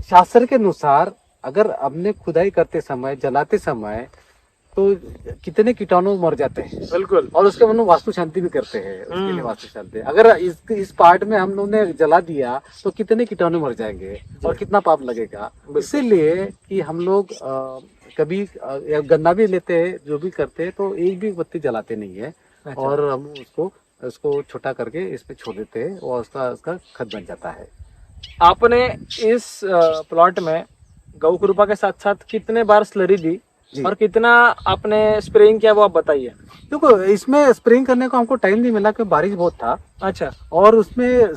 शास्त्र के अनुसार अगर हमने खुदाई करते समय, जलाते समय, तो कितने कीटाणु मर जाते हैं। बिल्कुल। और उसके बाद वास्तु शांति भी करते हैं, उसके लिए वास्तु शांति। अगर इस पार्ट में हम लोग ने जला दिया तो कितने कीटाणु मर जाएंगे और कितना पाप लगेगा। इसीलिए कि हम लोग कभी गन्ना भी लेते हैं, जो भी करते हैं, तो एक भी बत्ती जलाते नहीं है। अच्छा। और हम उसको छोटा करके इस पे छोड़ देते हैं और उसका खत बन जाता है। आपने इस प्लॉट में गौ कृपा के साथ साथ कितने बार स्लरी दी और कितना आपने स्प्रेइंग किया, वो आप बताइए। देखो, इसमें स्प्रेइंग करने को हमको टाइम नहीं मिला क्योंकि बारिश बहुत था। अच्छा और उसमें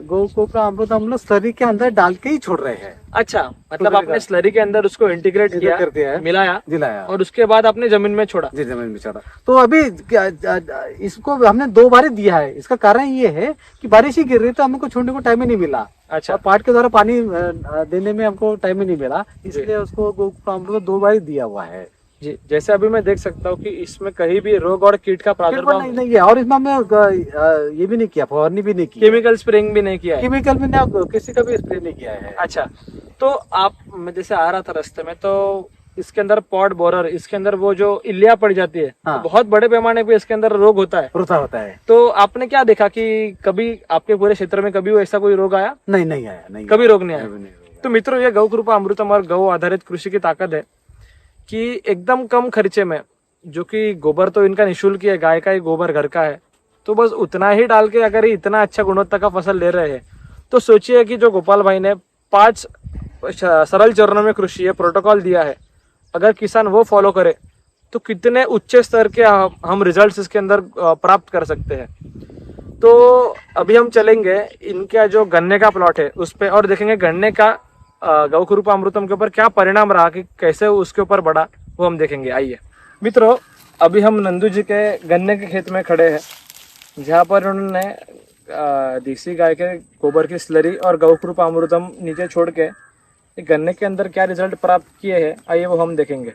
गौ कृपा अमृत हम लोग स्लरी के अंदर डाल के ही छोड़ रहे हैं। अच्छा, मतलब आपने स्लरी के अंदर उसको इंटीग्रेट किया, कर दिया है, मिलाया, दिलाया और उसके बाद आपने जमीन में छोड़ा। जी, जमीन में छोड़ा। तो अभी इसको हमने 2 बार दिया है। इसका कारण ये है कि बारिश ही गिर रही, तो हमको छोड़ने को टाइम ही नहीं मिला। अच्छा। और पार्ट के द्वारा पानी देने में हमको टाइम ही नहीं मिला, इसलिए उसको गौ कृपा अमृत 2 बार दिया हुआ है। जी, जैसे अभी मैं देख सकता हूँ कि इसमें कहीं भी रोग और कीट का प्रादुर्भाव नहीं है। और इसमें हमने ये भी नहीं किया, फवारनी भी नहीं की, केमिकल स्प्रेइंग भी नहीं किया है। केमिकल में किसी का भी स्प्रे नहीं किया है। अच्छा, तो आप, मैं जैसे आ रहा था रास्ते में, तो इसके अंदर पॉट बोरर, इसके अंदर वो जो इल्लियाँ पड़ जाती है, हाँ। तो बहुत बड़े पैमाने पे इसके अंदर रोग होता है। होता है। तो आपने क्या देखा कि कभी आपके पूरे क्षेत्र में कभी ऐसा कोई रोग आया? नहीं आया, नहीं कभी रोग नहीं आया। कभी नहीं होगा। तो मित्रों, ये गौ कृपा अमृतम और गौ आधारित कृषि की ताकत है कि एकदम कम खर्चे में, जो कि गोबर तो इनका निःशुल्क ही है, गाय का ही गोबर घर का है, तो बस उतना ही डाल के अगर ये इतना अच्छा गुणवत्ता का फसल ले रहे हैं, तो सोचिए कि जो गोपाल भाई ने 5 सरल चरणों में कृषि प्रोटोकॉल दिया है, अगर किसान वो फॉलो करे तो कितने उच्च स्तर के हम रिजल्ट्स इसके अंदर प्राप्त कर सकते हैं। तो अभी हम चलेंगे इनका जो गन्ने का प्लॉट है उस पे और देखेंगे गन्ने का गौ कृपा अमृतम के ऊपर क्या परिणाम रहा, कि कैसे उसके ऊपर बढ़ा, वो हम देखेंगे। आइए मित्रों, अभी हम नंदू जी के गन्ने के खेत में खड़े हैं, जहाँ पर उन्होंने देसी गाय के गोबर की स्लरी और गौ कृपा अमृतम नीचे छोड़ के गन्ने के अंदर क्या रिजल्ट प्राप्त किए हैं, आइए वो हम देखेंगे।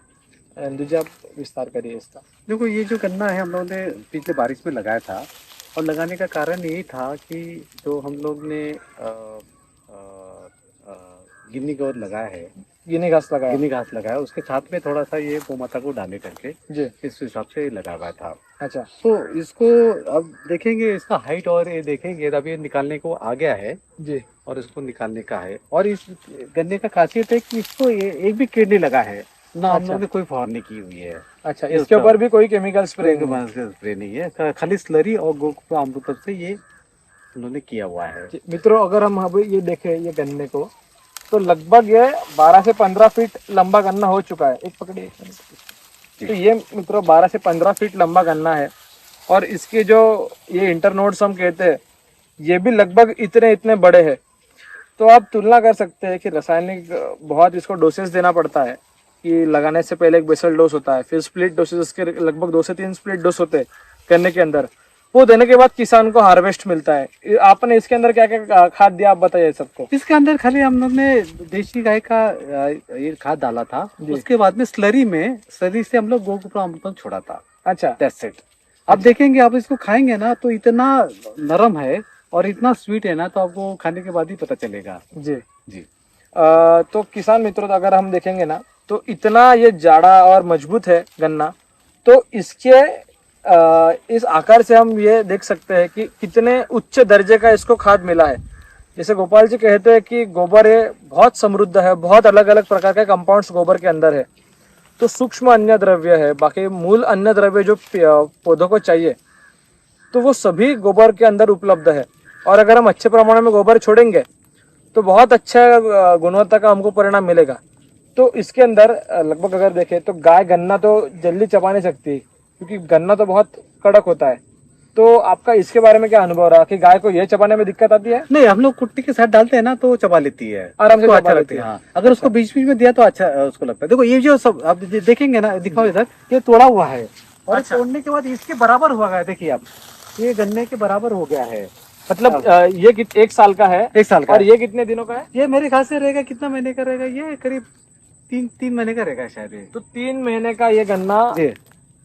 नंदू जी, आप विस्तार करिए इसका। देखो, ये जो गन्ना है हम लोगों ने पिछले बारिश में लगाया था, और लगाने का कारण यही था कि जो हम लोग ने गिन्नी गौर लगाया है, गिनी घास लगाया। गिन्नी घास लगाया, उसके साथ में थोड़ा सा ये गोमाता को डाले करके जी। इस हिसाब से लगा हुआ था। अच्छा। तो इसको अब देखेंगे, इसका हाइट और ये देखेंगे, अभी निकालने को आ गया है जी। और इसको निकालने का है। और इस गन्ने का खासियत है कि इसको एक भी कीड़ नहीं लगा है ना, हम लोगों ने कोई फवारनी की हुई है। अच्छा, इसके ऊपर भी कोई केमिकल स्प्रे स्प्रे नहीं है, खाली स्लरी और गोकृपा अमृतम से ये उन्होंने किया हुआ है। मित्रों, अगर हम अभी ये देखें ये गन्ने को, तो लगभग ये 12 से 15 फीट लंबा गन्ना हो चुका है। एक पकड़िए। तो ये मित्रों 12 से 15 फीट लंबा गन्ना है, और इसके जो ये इंटरनोड्स हम कहते हैं, ये भी लगभग इतने बड़े हैं। तो आप तुलना कर सकते हैं कि रासायनिक बहुत इसको डोसेस देना पड़ता है, कि लगाने से पहले एक बेसल डोज होता है, फिर स्प्लिट डोसेस, इसके लगभग 2 से 3 स्प्लिट डोज होते हैं गन्ने के अंदर। वो देने के बाद किसान को हार्वेस्ट मिलता है। आपने इसके अंदर क्या क्या खाद दिया, आप बताइए सबको। इसके अंदर खाली हम लोग ने देसी गाय का ये खाद डाला था, उसके बाद में स्लरी से हम लोग गोकृपा अमृतम छोड़ा था। अच्छा, दैट्स इट। अब देखेंगे, आप इसको खाएंगे ना तो इतना नरम है और इतना स्वीट है ना, तो आपको खाने के बाद ही पता चलेगा। जी जी। तो किसान मित्रों, अगर हम देखेंगे ना, तो इतना ये जाड़ा और मजबूत है गन्ना, तो इसके इस आकार से हम ये देख सकते हैं कि कितने उच्च दर्जे का इसको खाद मिला है। जैसे गोपाल जी कहते हैं कि गोबर ये बहुत समृद्ध है, बहुत अलग अलग प्रकार के कंपाउंड्स गोबर के अंदर है। तो सूक्ष्म अन्य द्रव्य है, बाकी मूल अन्य द्रव्य जो पौधों को चाहिए, तो वो सभी गोबर के अंदर उपलब्ध है। और अगर हम अच्छे प्रमाण में गोबर छोड़ेंगे तो बहुत अच्छा गुणवत्ता का हमको परिणाम मिलेगा। तो इसके अंदर लगभग अगर देखें तो गाय गन्ना तो जल्दी चबा नहीं सकती, क्योंकि गन्ना तो बहुत कड़क होता है। तो आपका इसके बारे में क्या अनुभव रहा कि गाय को ये चबाने में दिक्कत आती है? नहीं, हम लोग कुट्टी के साथ डालते हैं ना, तो चबा लेती है, आराम से उसको चबा अच्छा लेती लगता है। है। हाँ, अगर उसको बीच में दिया तो अच्छा उसको लगता है। देखो, ये जो सब आप देखेंगे ना, दिखाओ इधर, ये तोड़ा हुआ है, और अच्छा। तोड़ने के बाद इसके बराबर हुआ है। देखिए आप, ये गन्ने के बराबर हो गया है। मतलब ये 1 साल का है? 1 साल का। और ये कितने दिनों का है? ये मेरे ख्याल से रहेगा, कितना महीने का रहेगा, ये करीब 3 महीने का रहेगा शायद ये। तो 3 महीने का ये गन्ना, जी।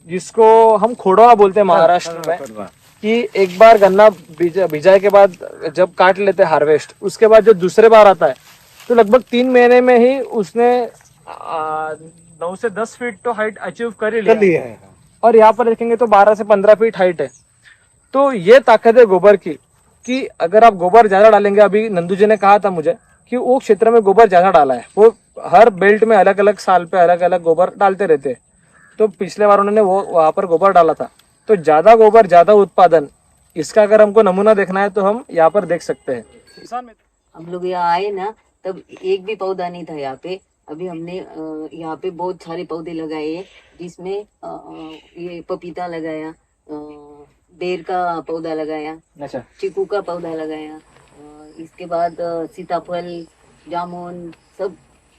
जिसको हम खोड़वा बोलते हैं महाराष्ट्र में, कि एक बार गन्ना भिजाए के बाद जब काट लेते हैं हार्वेस्ट, उसके बाद जो दूसरे बार आता है, तो लगभग 3 महीने में ही उसने 9 से 10 फीट तो हाइट अचीव कर ही लिया है। और यहाँ पर देखेंगे तो 12 से 15 फीट हाइट है। तो ये ताकत है गोबर की, कि अगर आप गोबर ज्यादा डालेंगे, अभी नंदू जी ने कहा था मुझे कि वो क्षेत्र में गोबर ज्यादा डाला है, वो हर बेल्ट में अलग अलग साल पे अलग अलग गोबर डालते रहते हैं। तो पिछले बार उन्होंने वो वहां पर गोबर डाला था। तो ज्यादा गोबर ज्यादा उत्पादन, इसका अगर हमको नमूना देखना है तो हम यहाँ पर देख सकते हैं। किसान मित्र, हम लोग यहाँ आए ना, तब एक भी पौधा नहीं था यहाँ पे। अभी हमने यहाँ पे बहुत सारे पौधे लगाए हैं, जिसमें ये पपीता लगाया, बेर का पौधा लगाया, अच्छा, चीकू का पौधा लगाया, इसके बाद सीताफल, जामुन, सब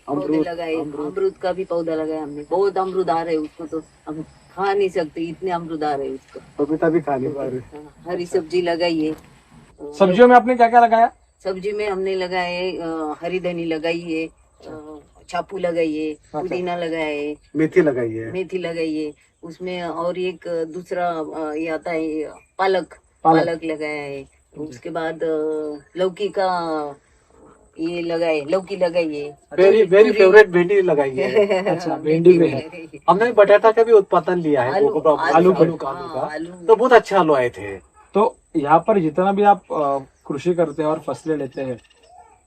पौधे लगाए। अमरूद का भी पौधा लगाया हमने। बहुत अमरूद आ रहे उसको, तो हम खा नहीं सकते, इतने अमरूद आ रहे उसको। पपीता भी खा नहीं पा रहे। हरी सब्जी लगाई है। सब्जियों में आपने क्या क्या लगाया? सब्जी में हमने लगाए, हरी धनी लगाई है, छापू लगाई है, पुदीना लगाया है, मेथी लगाई है, मेथी लगाई है। उसमें और एक दूसरा ये आता है, पालक लगाया है। उसके बाद लौकी का ये लगाए, लौकी लगाई है। वेरी वेरी फेवरेट भिंडी लगाई है। अच्छा, भिंडी भी है। हमने बटाटा का भी उत्पादन लिया है, आलू, आलू आलू, का हाँ, आलू। तो बहुत अच्छे आलू आए थे। तो यहाँ पर जितना भी आप कृषि करते हैं और फसलें लेते हैं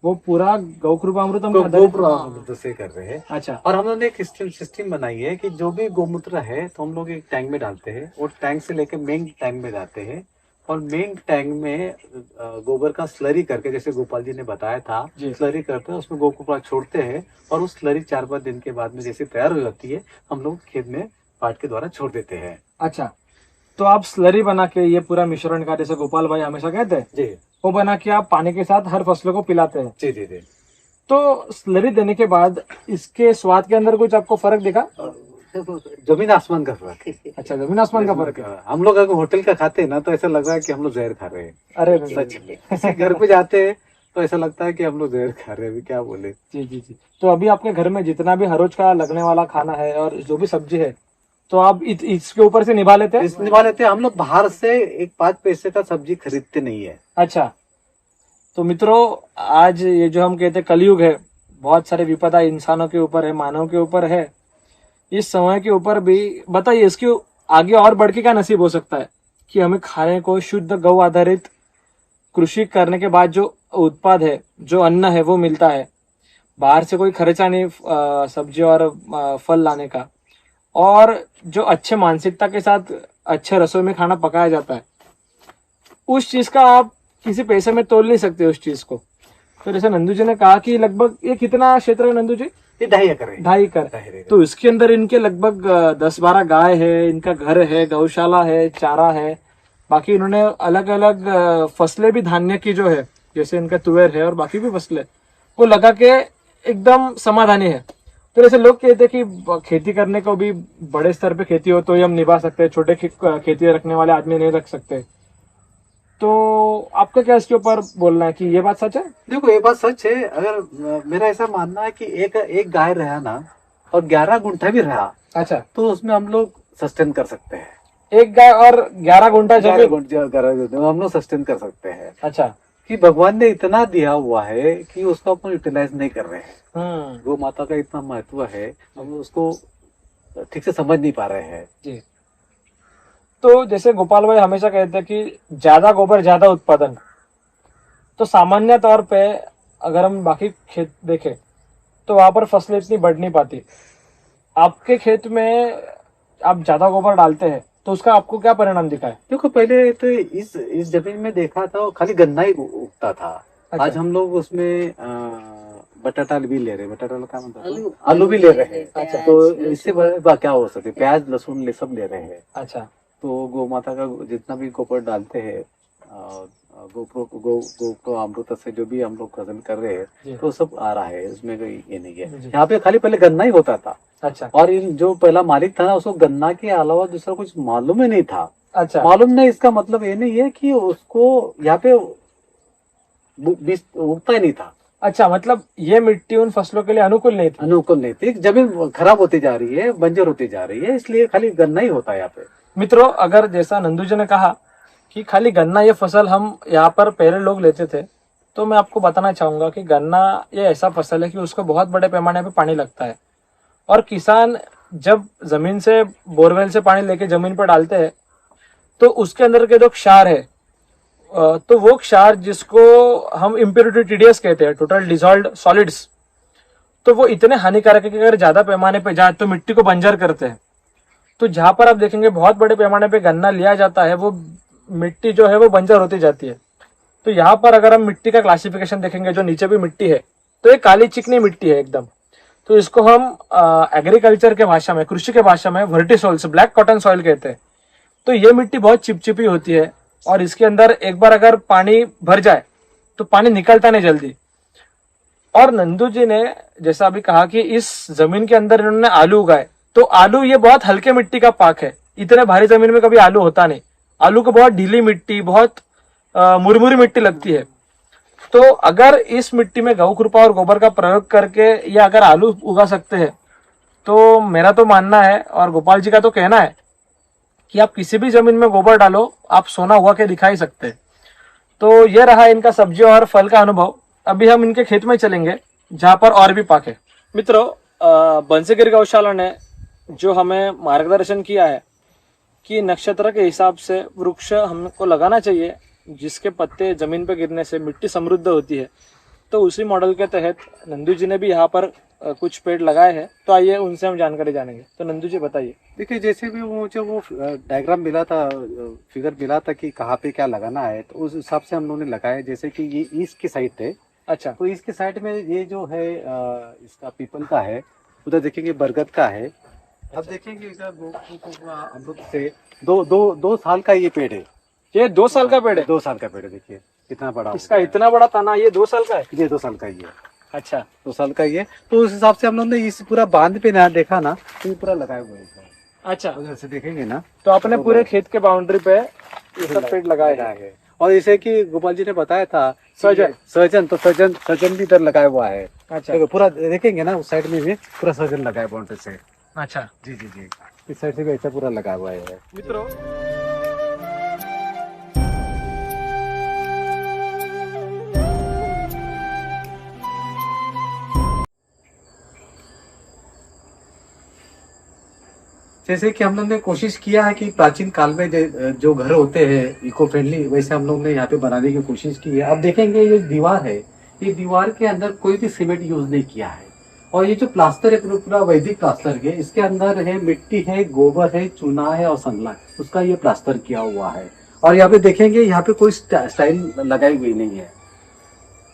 वो पूरा गौकृपामृतम के आधारित- गोप्र से कर रहे हैं। अच्छा, और हम लोगों ने एक सिस्टम बनाई है कि जो भी गोमूत्र है तो हम लोग एक टैंक में डालते हैं, और टैंक से लेके मेन टैंक में जाते हैं, और मेन टैंक में गोबर का स्लरी करके, जैसे गोपाल जी ने बताया था, जी। स्लरी करते हैं, उसमें गोकुपा छोड़ते हैं, और उस स्लरी 4-5 दिन के बाद में जैसे तैयार हो जाती है, हम लोग खेत में पाट के द्वारा छोड़ देते हैं। अच्छा। तो आप स्लरी बना के ये पूरा मिश्रण का, जैसे गोपाल भाई हमेशा कहते हैं, जी वो बना के आप पानी के साथ हर फसलों को पिलाते हैं। जी जी जी। तो स्लरी देने के बाद इसके स्वाद के अंदर कुछ आपको फर्क दिखा? जमीन आसमान का फर्क है। अच्छा, जमीन आसमान का फर्क है। हम लोग अगर होटल का खाते हैं ना तो ऐसा लग रहा है कि हम लोग जहर खा रहे हैं। अरे सच में किसी घर पे जाते हैं तो ऐसा लगता है कि हम लोग जहर खा रहे हैं, अभी क्या बोले। जी जी जी। तो अभी आपके घर में जितना भी हर रोज का लगने वाला खाना है और जो भी सब्जी है, तो आप इसके ऊपर से निभा लेते हैं? इस निभा लेते हैं। हम लोग बाहर से एक 5 पैसे का सब्जी खरीदते नहीं है। अच्छा। तो मित्रों, आज ये जो हम कहते हैं कलयुग है, बहुत सारे विपदा इंसानों के ऊपर है, मानव के ऊपर है। इस समय के ऊपर भी बताइए, इसके आगे और बढ़ के क्या नसीब हो सकता है कि हमें खाने को शुद्ध गौ आधारित कृषि करने के बाद जो उत्पाद है, जो अन्न है, वो मिलता है। बाहर से कोई खर्चा नहीं सब्जी और फल लाने का, और जो अच्छे मानसिकता के साथ अच्छे रसोई में खाना पकाया जाता है, उस चीज का आप किसी पैसे में तोल नहीं सकते उस चीज को। तो जैसे नंदू जी ने कहा कि लगभग ये कितना क्षेत्र है नंदू जी? ये 2.5 एकड़ है। 2.5 एकड़। तो इसके अंदर इनके लगभग 10-12 गाय है, इनका घर है, गौशाला है, चारा है, बाकी इन्होंने अलग अलग फसलें भी धान्य की जो है, जैसे इनका तुवेर है और बाकी भी फसलें, वो लगा के एकदम समाधानी है। तो जैसे लोग कहते हैं कि खेती करने को भी बड़े स्तर पे खेती हो तो ही हम निभा सकते हैं, छोटे खेती रखने वाले आदमी नहीं रख सकते। तो आपका क्या इसके ऊपर बोलना है कि ये बात सच है? देखो, ये बात सच है। अगर मेरा ऐसा मानना है कि एक गाय रहा ना और 11 गुंठा भी रहा, अच्छा, तो उसमें हम लोग सस्टेन कर सकते हैं। एक गाय और 11 गुंठा जमीन हम लोग सस्टेन कर सकते हैं। अच्छा, कि भगवान ने इतना दिया हुआ है कि उसको अपन यूटिलाइज नहीं कर रहे हैं। गौ माता का इतना महत्व है, हम उसको ठीक से समझ नहीं पा रहे हैं। जी। तो जैसे गोपाल भाई हमेशा कहते हैं कि ज्यादा गोबर ज्यादा उत्पादन। तो सामान्य तौर पे अगर हम बाकी खेत देखें तो वहां पर फसलें इतनी बढ़ नहीं पाती। आपके खेत में आप ज्यादा गोबर डालते हैं तो उसका आपको क्या परिणाम दिखा है? देखो, पहले तो इस जमीन में देखा था खाली गन्ना ही उगता था। अच्छा। आज हम लोग उसमें बटाटा भी ले रहे हैं। बटाटा क्या मतलब आलू भी ले रहे हैं। अच्छा। तो इससे क्या हो सके, प्याज लहसुन सब ले रहे हैं। अच्छा। तो गौ माता का जितना भी गोबर डालते हैं, गोप्रो अमृत से जो भी हम लोग फसल कर रहे हैं, तो सब आ रहा है, उसमें कोई ये नहीं है। यहाँ पे खाली पहले गन्ना ही होता था। अच्छा। और इन जो पहला मालिक था ना, उसको गन्ना के अलावा दूसरा कुछ मालूम ही नहीं था। अच्छा। मालूम नहीं, इसका मतलब ये नहीं है कि उसको यहाँ पे बीज उगता ही नहीं था। अच्छा, मतलब ये मिट्टी उन फसलों के लिए अनुकूल नहीं थी? अनुकूल नहीं थी। जमीन खराब होती जा रही है, बंजर होती जा रही है, इसलिए खाली गन्ना ही होता है यहाँ पे। मित्रों, अगर जैसा नंदू जी ने कहा कि खाली गन्ना ये फसल हम यहाँ पर पहले लोग लेते थे, तो मैं आपको बताना चाहूंगा कि गन्ना ये ऐसा फसल है कि उसको बहुत बड़े पैमाने पे पानी लगता है, और किसान जब जमीन से बोरवेल से पानी लेके जमीन पर डालते हैं तो उसके अंदर के जो क्षार है, तो वो क्षार जिसको हम इम्प्योरिटी टीडीएस कहते हैं, टोटल डिसॉल्व्ड सॉलिड्स, तो वो इतने हानिकारक है कि अगर ज्यादा पैमाने पे जाए तो मिट्टी को बंजर करते हैं। तो जहां पर आप देखेंगे बहुत बड़े पैमाने पे गन्ना लिया जाता है, वो मिट्टी जो है वो बंजर होती जाती है। तो यहाँ पर अगर हम मिट्टी का क्लासिफिकेशन देखेंगे, जो नीचे भी मिट्टी है, तो ये काली चिकनी मिट्टी है एकदम। तो इसको हम एग्रीकल्चर के भाषा में, कृषि के भाषा में वर्टिसॉइल्स, ब्लैक कॉटन सॉइल कहते हैं। तो ये मिट्टी बहुत चिपचिपी होती है, और इसके अंदर एक बार अगर पानी भर जाए तो पानी निकलता नहीं जल्दी। और नंदू जी ने जैसा अभी कहा कि इस जमीन के अंदर इन्होंने आलू उगाए, तो आलू ये बहुत हल्के मिट्टी का पाक है, इतने भारी जमीन में कभी आलू होता नहीं। आलू को बहुत ढीली मिट्टी, बहुत मुरमुरी मिट्टी लगती है। तो अगर इस मिट्टी में गौ कृपा और गोबर का प्रयोग करके या अगर आलू उगा सकते हैं, तो मेरा तो मानना है और गोपाल जी का तो कहना है कि आप किसी भी जमीन में गोबर डालो, आप सोना उगा के दिखा ही सकते हैं। तो ये रहा इनका सब्जी और फल का अनुभव। अभी हम इनके खेत में चलेंगे जहाँ पर और भी पाक है। मित्रों, बंसीगिर गौशाला ने जो हमें मार्गदर्शन किया है कि नक्षत्र के हिसाब से वृक्ष हमको लगाना चाहिए जिसके पत्ते जमीन पर गिरने से मिट्टी समृद्ध होती है, तो उसी मॉडल के तहत नंदू जी ने भी यहाँ पर कुछ पेड़ लगाए हैं। तो आइए उनसे हम जानकारी जानेंगे। तो नंदू जी बताइए। देखिए, जैसे भी वो डायग्राम मिला था, फिगर मिला था कि कहाँ पे क्या लगाना है, तो उस हिसाब से हम लोगों ने लगाया। जैसे कि ये ईस्ट की साइड है, अच्छा, तो ईस्ट की साइड में ये जो है इसका पीपल का है, उधर देखेंगे बरगद का है। अब देखेंगे इधर अमरूद से दो साल का ये पेड़ है। ये 2 साल का पेड़ है? 2 साल का पेड़ है। देखिए कितना बड़ा, इसका इतना बड़ा तना, ये 2 साल का है? ये 2 साल का ही है। अच्छा, 2 साल का ही है। तो उस हिसाब से हम लोग ने इस पूरा बांध पे ना देखा ना, तो ये पूरा लगाया हुआ है। अच्छा, उधर से देखेंगे ना, तो आपने पूरे खेत के बाउंड्री पे ये सब पेड़ लगाए हैं। और जैसे कि गोपाल जी ने बताया था सहजन, तो सहजन भी इधर लगाया हुआ है। अच्छा, देखो पूरा देखेंगे ना, उस साइड में भी पूरा सहजन लगाया बाउंड्री से। अच्छा जी जी जी, इस साइड से भी ऐसा पूरा लगाया हुआ है। मित्रों, जैसे कि हम लोग ने कोशिश किया है कि प्राचीन काल में जो घर होते हैं इको फ्रेंडली, वैसे हम लोग ने यहाँ पे बनाने की कोशिश की है। अब देखेंगे ये दीवार है, ये दीवार के अंदर कोई भी सीमेंट यूज नहीं किया है। और ये जो प्लास्टर है पूरा वैदिक प्लास्टर है। इसके अंदर है मिट्टी है, गोबर है, चूना है और संगला, उसका ये प्लास्टर किया हुआ है। और यहाँ पे देखेंगे, यहाँ पे कोई स्टाइल लगाई हुई नहीं है,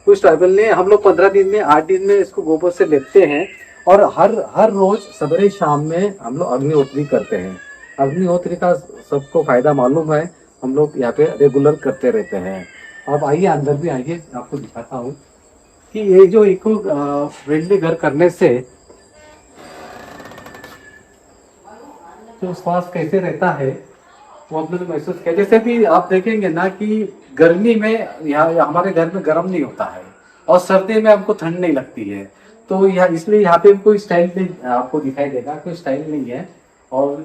कोई स्टाइल नहीं। हम लोग 15 दिन में 8 दिन में इसको गोबर से लेपते हैं। और हर रोज सवेरे शाम में हम लोग अग्निहोत्री करते हैं। अग्निहोत्री का सबको फायदा मालूम है, हम लोग यहाँ पे रेगुलर करते रहते हैं। अब आइए अंदर भी आइए, आपको दिखाता हूँ कि ये जो इको फ्रेंडली घर करने से जो स्वास्थ्य कैसे रहता है वो आप लोग महसूस किया। जैसे भी आप देखेंगे ना कि गर्मी में यहाँ हमारे घर में गर्म नहीं होता है और सर्दी में हमको ठंड नहीं लगती है। तो यहाँ इसलिए यहाँ पे कोई स्टाइल नहीं आपको दिखाई देगा, कोई स्टाइल नहीं है। और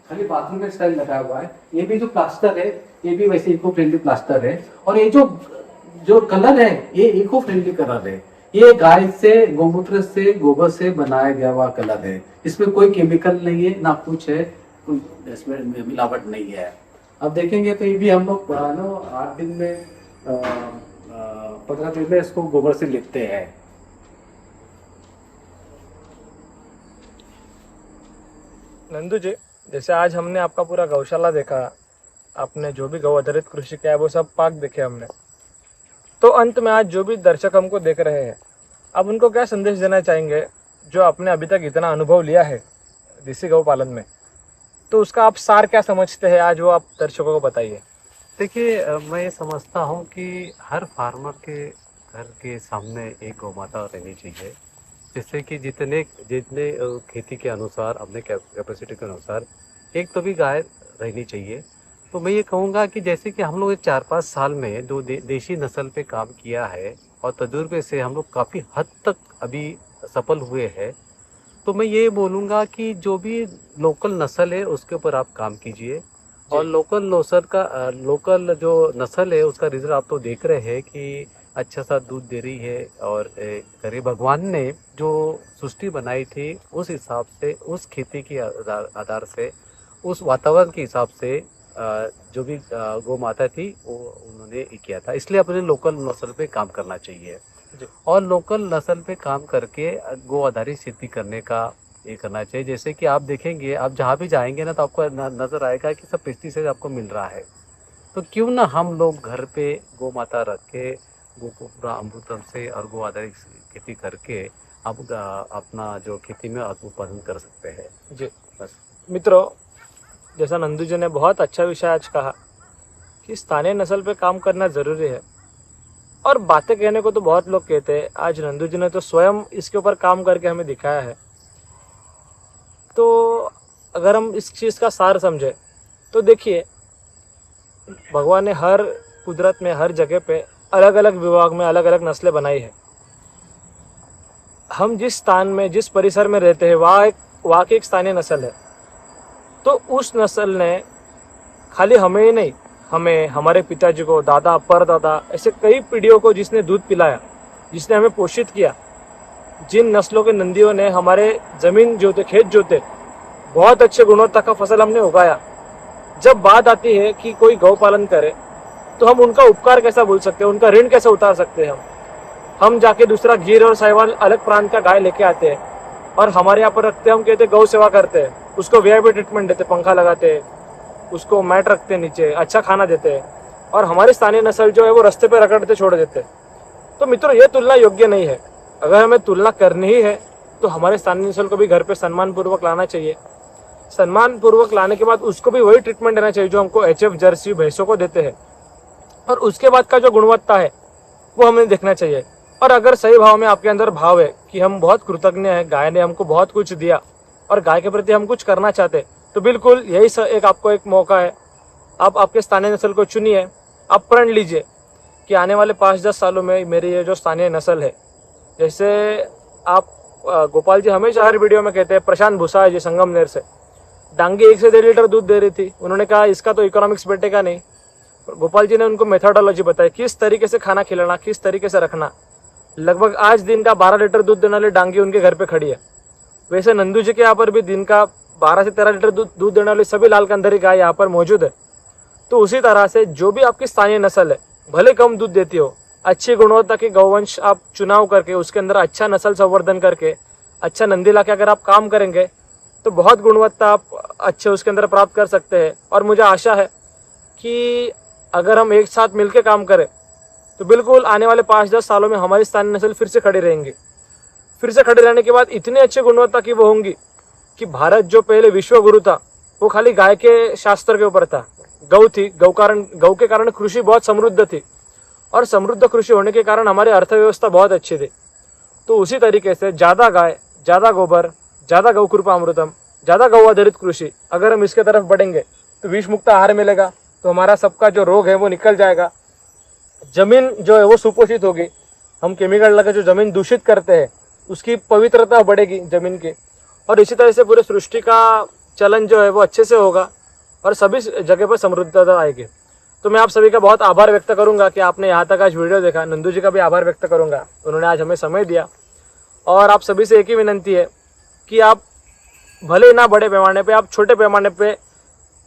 खाली बाथरूम में स्टाइल लगा हुआ है। ये भी जो प्लास्टर है ये भी वैसे इको फ्रेंडली प्लास्टर है। और ये जो कलर है ये इको फ्रेंडली कलर है। ये गाय से, गोमूत्र से, गोबर से बनाया गया हुआ कलर है। इसमें कोई केमिकल नहीं है, ना कुछ है, कोई इसमें मिलावट नहीं है। अब देखेंगे तो ये भी हम लोग 8 दिन में 15 दिन में इसको गोबर से लिपते हैं। नंदू जी, जैसे आज हमने आपका पूरा गौशाला देखा, आपने जो भी गौ आधारित कृषि किया है वो सब पाक देखे हमने। तो अंत में आज जो भी दर्शक हमको देख रहे हैं, आप उनको क्या संदेश देना चाहेंगे जो आपने अभी तक इतना अनुभव लिया है देसी गौ पालन में? तो उसका आप सार क्या समझते हैं आज, वो आप दर्शकों को बताइए। देखिए, मैं ये समझता हूँ कि हर फार्मर के घर के सामने एक गौ माता रहनी चाहिए, जिससे कि जितने खेती के अनुसार, अपने कैपेसिटी के अनुसार एक तो भी गाय रहनी चाहिए। तो मैं ये कहूँगा कि जैसे कि हम लोग 4-5 साल में जो देशी नस्ल पे काम किया है और तजुर्बे से हम लोग काफ़ी हद तक अभी सफल हुए हैं, तो मैं ये बोलूँगा कि जो भी लोकल नस्ल है उसके ऊपर आप काम कीजिए। और लोकल जो नस्ल है उसका रिजल्ट आप तो देख रहे हैं कि अच्छा सा दूध दे रही है। और गरीब भगवान ने जो सृष्टि बनाई थी उस हिसाब से, उस खेती के आधार से, उस वातावरण के हिसाब से जो भी गौ माता थी वो उन्होंने किया था। इसलिए अपने लोकल नस्ल पे काम करना चाहिए और लोकल नस्ल पे काम करके गौ आधारित खेती करने का ये करना चाहिए। जैसे कि आप देखेंगे, आप जहाँ भी जाएंगे ना तो आपको नज़र आएगा कि सब पेस्टिसाइड आपको मिल रहा है। तो क्यों ना हम लोग घर पे गौ माता रख के गो को पूरा अमृतम से और गो आधारित खेती करके आप अपना जो खेती में उत्पादन कर सकते हैं। जी बस मित्रों, जैसा नंदू जी ने बहुत अच्छा विषय आज कहा कि स्थानीय नस्ल पे काम करना ज़रूरी है। और बातें कहने को तो बहुत लोग कहते हैं, आज नंदू जी ने तो स्वयं इसके ऊपर काम करके हमें दिखाया है। तो अगर हम इस चीज़ का सार समझे तो देखिए, भगवान ने हर कुदरत में हर जगह पे अलग अलग विभाग में अलग अलग नस्लें बनाई है। हम जिस स्थान में, जिस परिसर में रहते हैं वहाँ की एक स्थानीय नस्ल है। तो उस नस्ल ने खाली हमें ही नहीं, हमें, हमारे पिताजी को, दादा परदादा, ऐसे कई पीढ़ियों को जिसने दूध पिलाया, जिसने हमें पोषित किया, जिन नस्लों के नंदियों ने हमारे जमीन जोते, खेत जोते, बहुत अच्छे गुणवत्ता का फसल हमने उगाया, जब बात आती है कि कोई गौ पालन करे तो हम उनका उपकार कैसा भूल सकते हैं, उनका ऋण कैसे उतार सकते हैं। हम जाके दूसरा गिर और साहिवाल अलग प्रांत का गाय लेके आते हैं और हमारे यहाँ पर रखते हैं, हम कहते हैं गौ सेवा करते हैं, उसको वीआईपी ट्रीटमेंट देते, पंखा लगाते हैं, उसको मैट रखते हैं नीचे, अच्छा खाना देते हैं, और हमारी स्थानीय नस्ल जो है वो रास्ते पे रगड़ते छोड़ देते हैं। तो मित्रों, ये तुलना योग्य नहीं है। अगर हमें तुलना करनी ही है तो हमारे स्थानीय नस्ल को भी घर पे सम्मान पूर्वक लाना चाहिए। सम्मान पूर्वक लाने के बाद उसको भी वही ट्रीटमेंट देना चाहिए जो हमको HF जर्सी भैंसों को देते हैं, और उसके बाद का जो गुणवत्ता है वो हमें देखना चाहिए। और अगर सही भाव में आपके अंदर भाव है कि हम बहुत कृतज्ञ हैं, गाय ने हमको बहुत कुछ दिया और गाय के प्रति हम कुछ करना चाहते, तो बिल्कुल यही एक आपको एक मौका है। आप आपके स्थानीय नस्ल को चुनिए, आप प्रण लीजिए कि आने वाले 5-10 सालों में मेरी ये जो स्थानीय नस्ल है, जैसे आप गोपाल जी हमेशा हर वीडियो में कहते हैं, प्रशांत भूसा जी संगमनेर से, डांगी 1 से 1.5 लीटर दूध दे रही थी, उन्होंने कहा इसका तो इकोनॉमिक्स बैठेगा नहीं। गोपाल जी ने उनको मेथोडोलॉजी बताई, किस तरीके से खाना खिलाना, किस तरीके से रखना। लगभग आज दिन का 12 लीटर दूध देने वाली डांगी उनके घर पे खड़ी है। वैसे नंदू जी के यहाँ पर भी दिन का 12 से 13 लीटर दूध देने वाली सभी लाल कंदरी गाय यहाँ पर मौजूद है। तो उसी तरह से जो भी आपकी स्थानीय नस्ल है, भले कम दूध देती हो, अच्छी गुणवत्ता की गौवंश आप चुनाव करके उसके अंदर अच्छा नस्ल संवर्धन करके अच्छा नंदी ला के अगर आप काम करेंगे तो बहुत गुणवत्ता आप अच्छे उसके अंदर प्राप्त कर सकते हैं। और मुझे आशा है कि अगर हम एक साथ मिलकर काम करें तो बिल्कुल आने वाले 5-10 सालों में हमारी स्थानीय नस्ल फिर से खड़ी रहेंगी। फिर से खड़े रहने के बाद इतनी अच्छी गुणवत्ता की वो होंगी कि भारत जो पहले विश्व गुरु था वो खाली गाय के शास्त्र के ऊपर था, गौ थी, गौ के कारण कृषि बहुत समृद्ध थी, और समृद्ध कृषि होने के कारण हमारी अर्थव्यवस्था बहुत अच्छी थी। तो उसी तरीके से ज़्यादा गाय, ज़्यादा गोबर, ज़्यादा गौ कृपा अमृतम, ज़्यादा गौ आधारित कृषि, अगर हम इसके तरफ बढ़ेंगे तो विष मुक्त आहार मिलेगा, तो हमारा सबका जो रोग है वो निकल जाएगा। जमीन जो है वो सुपोषित होगी। हम केमिकल लगा जो जमीन दूषित करते हैं उसकी पवित्रता बढ़ेगी जमीन की, और इसी तरह से पूरे सृष्टि का चलन जो है वो अच्छे से होगा और सभी जगह पर समृद्धता आएगी। तो मैं आप सभी का बहुत आभार व्यक्त करूंगा कि आपने यहाँ तक आज वीडियो देखा। नंदू जी का भी आभार व्यक्त करूंगा, उन्होंने आज हमें समय दिया। और आप सभी से एक ही विनंती है कि आप भले ना बड़े पैमाने पे, आप छोटे पैमाने पे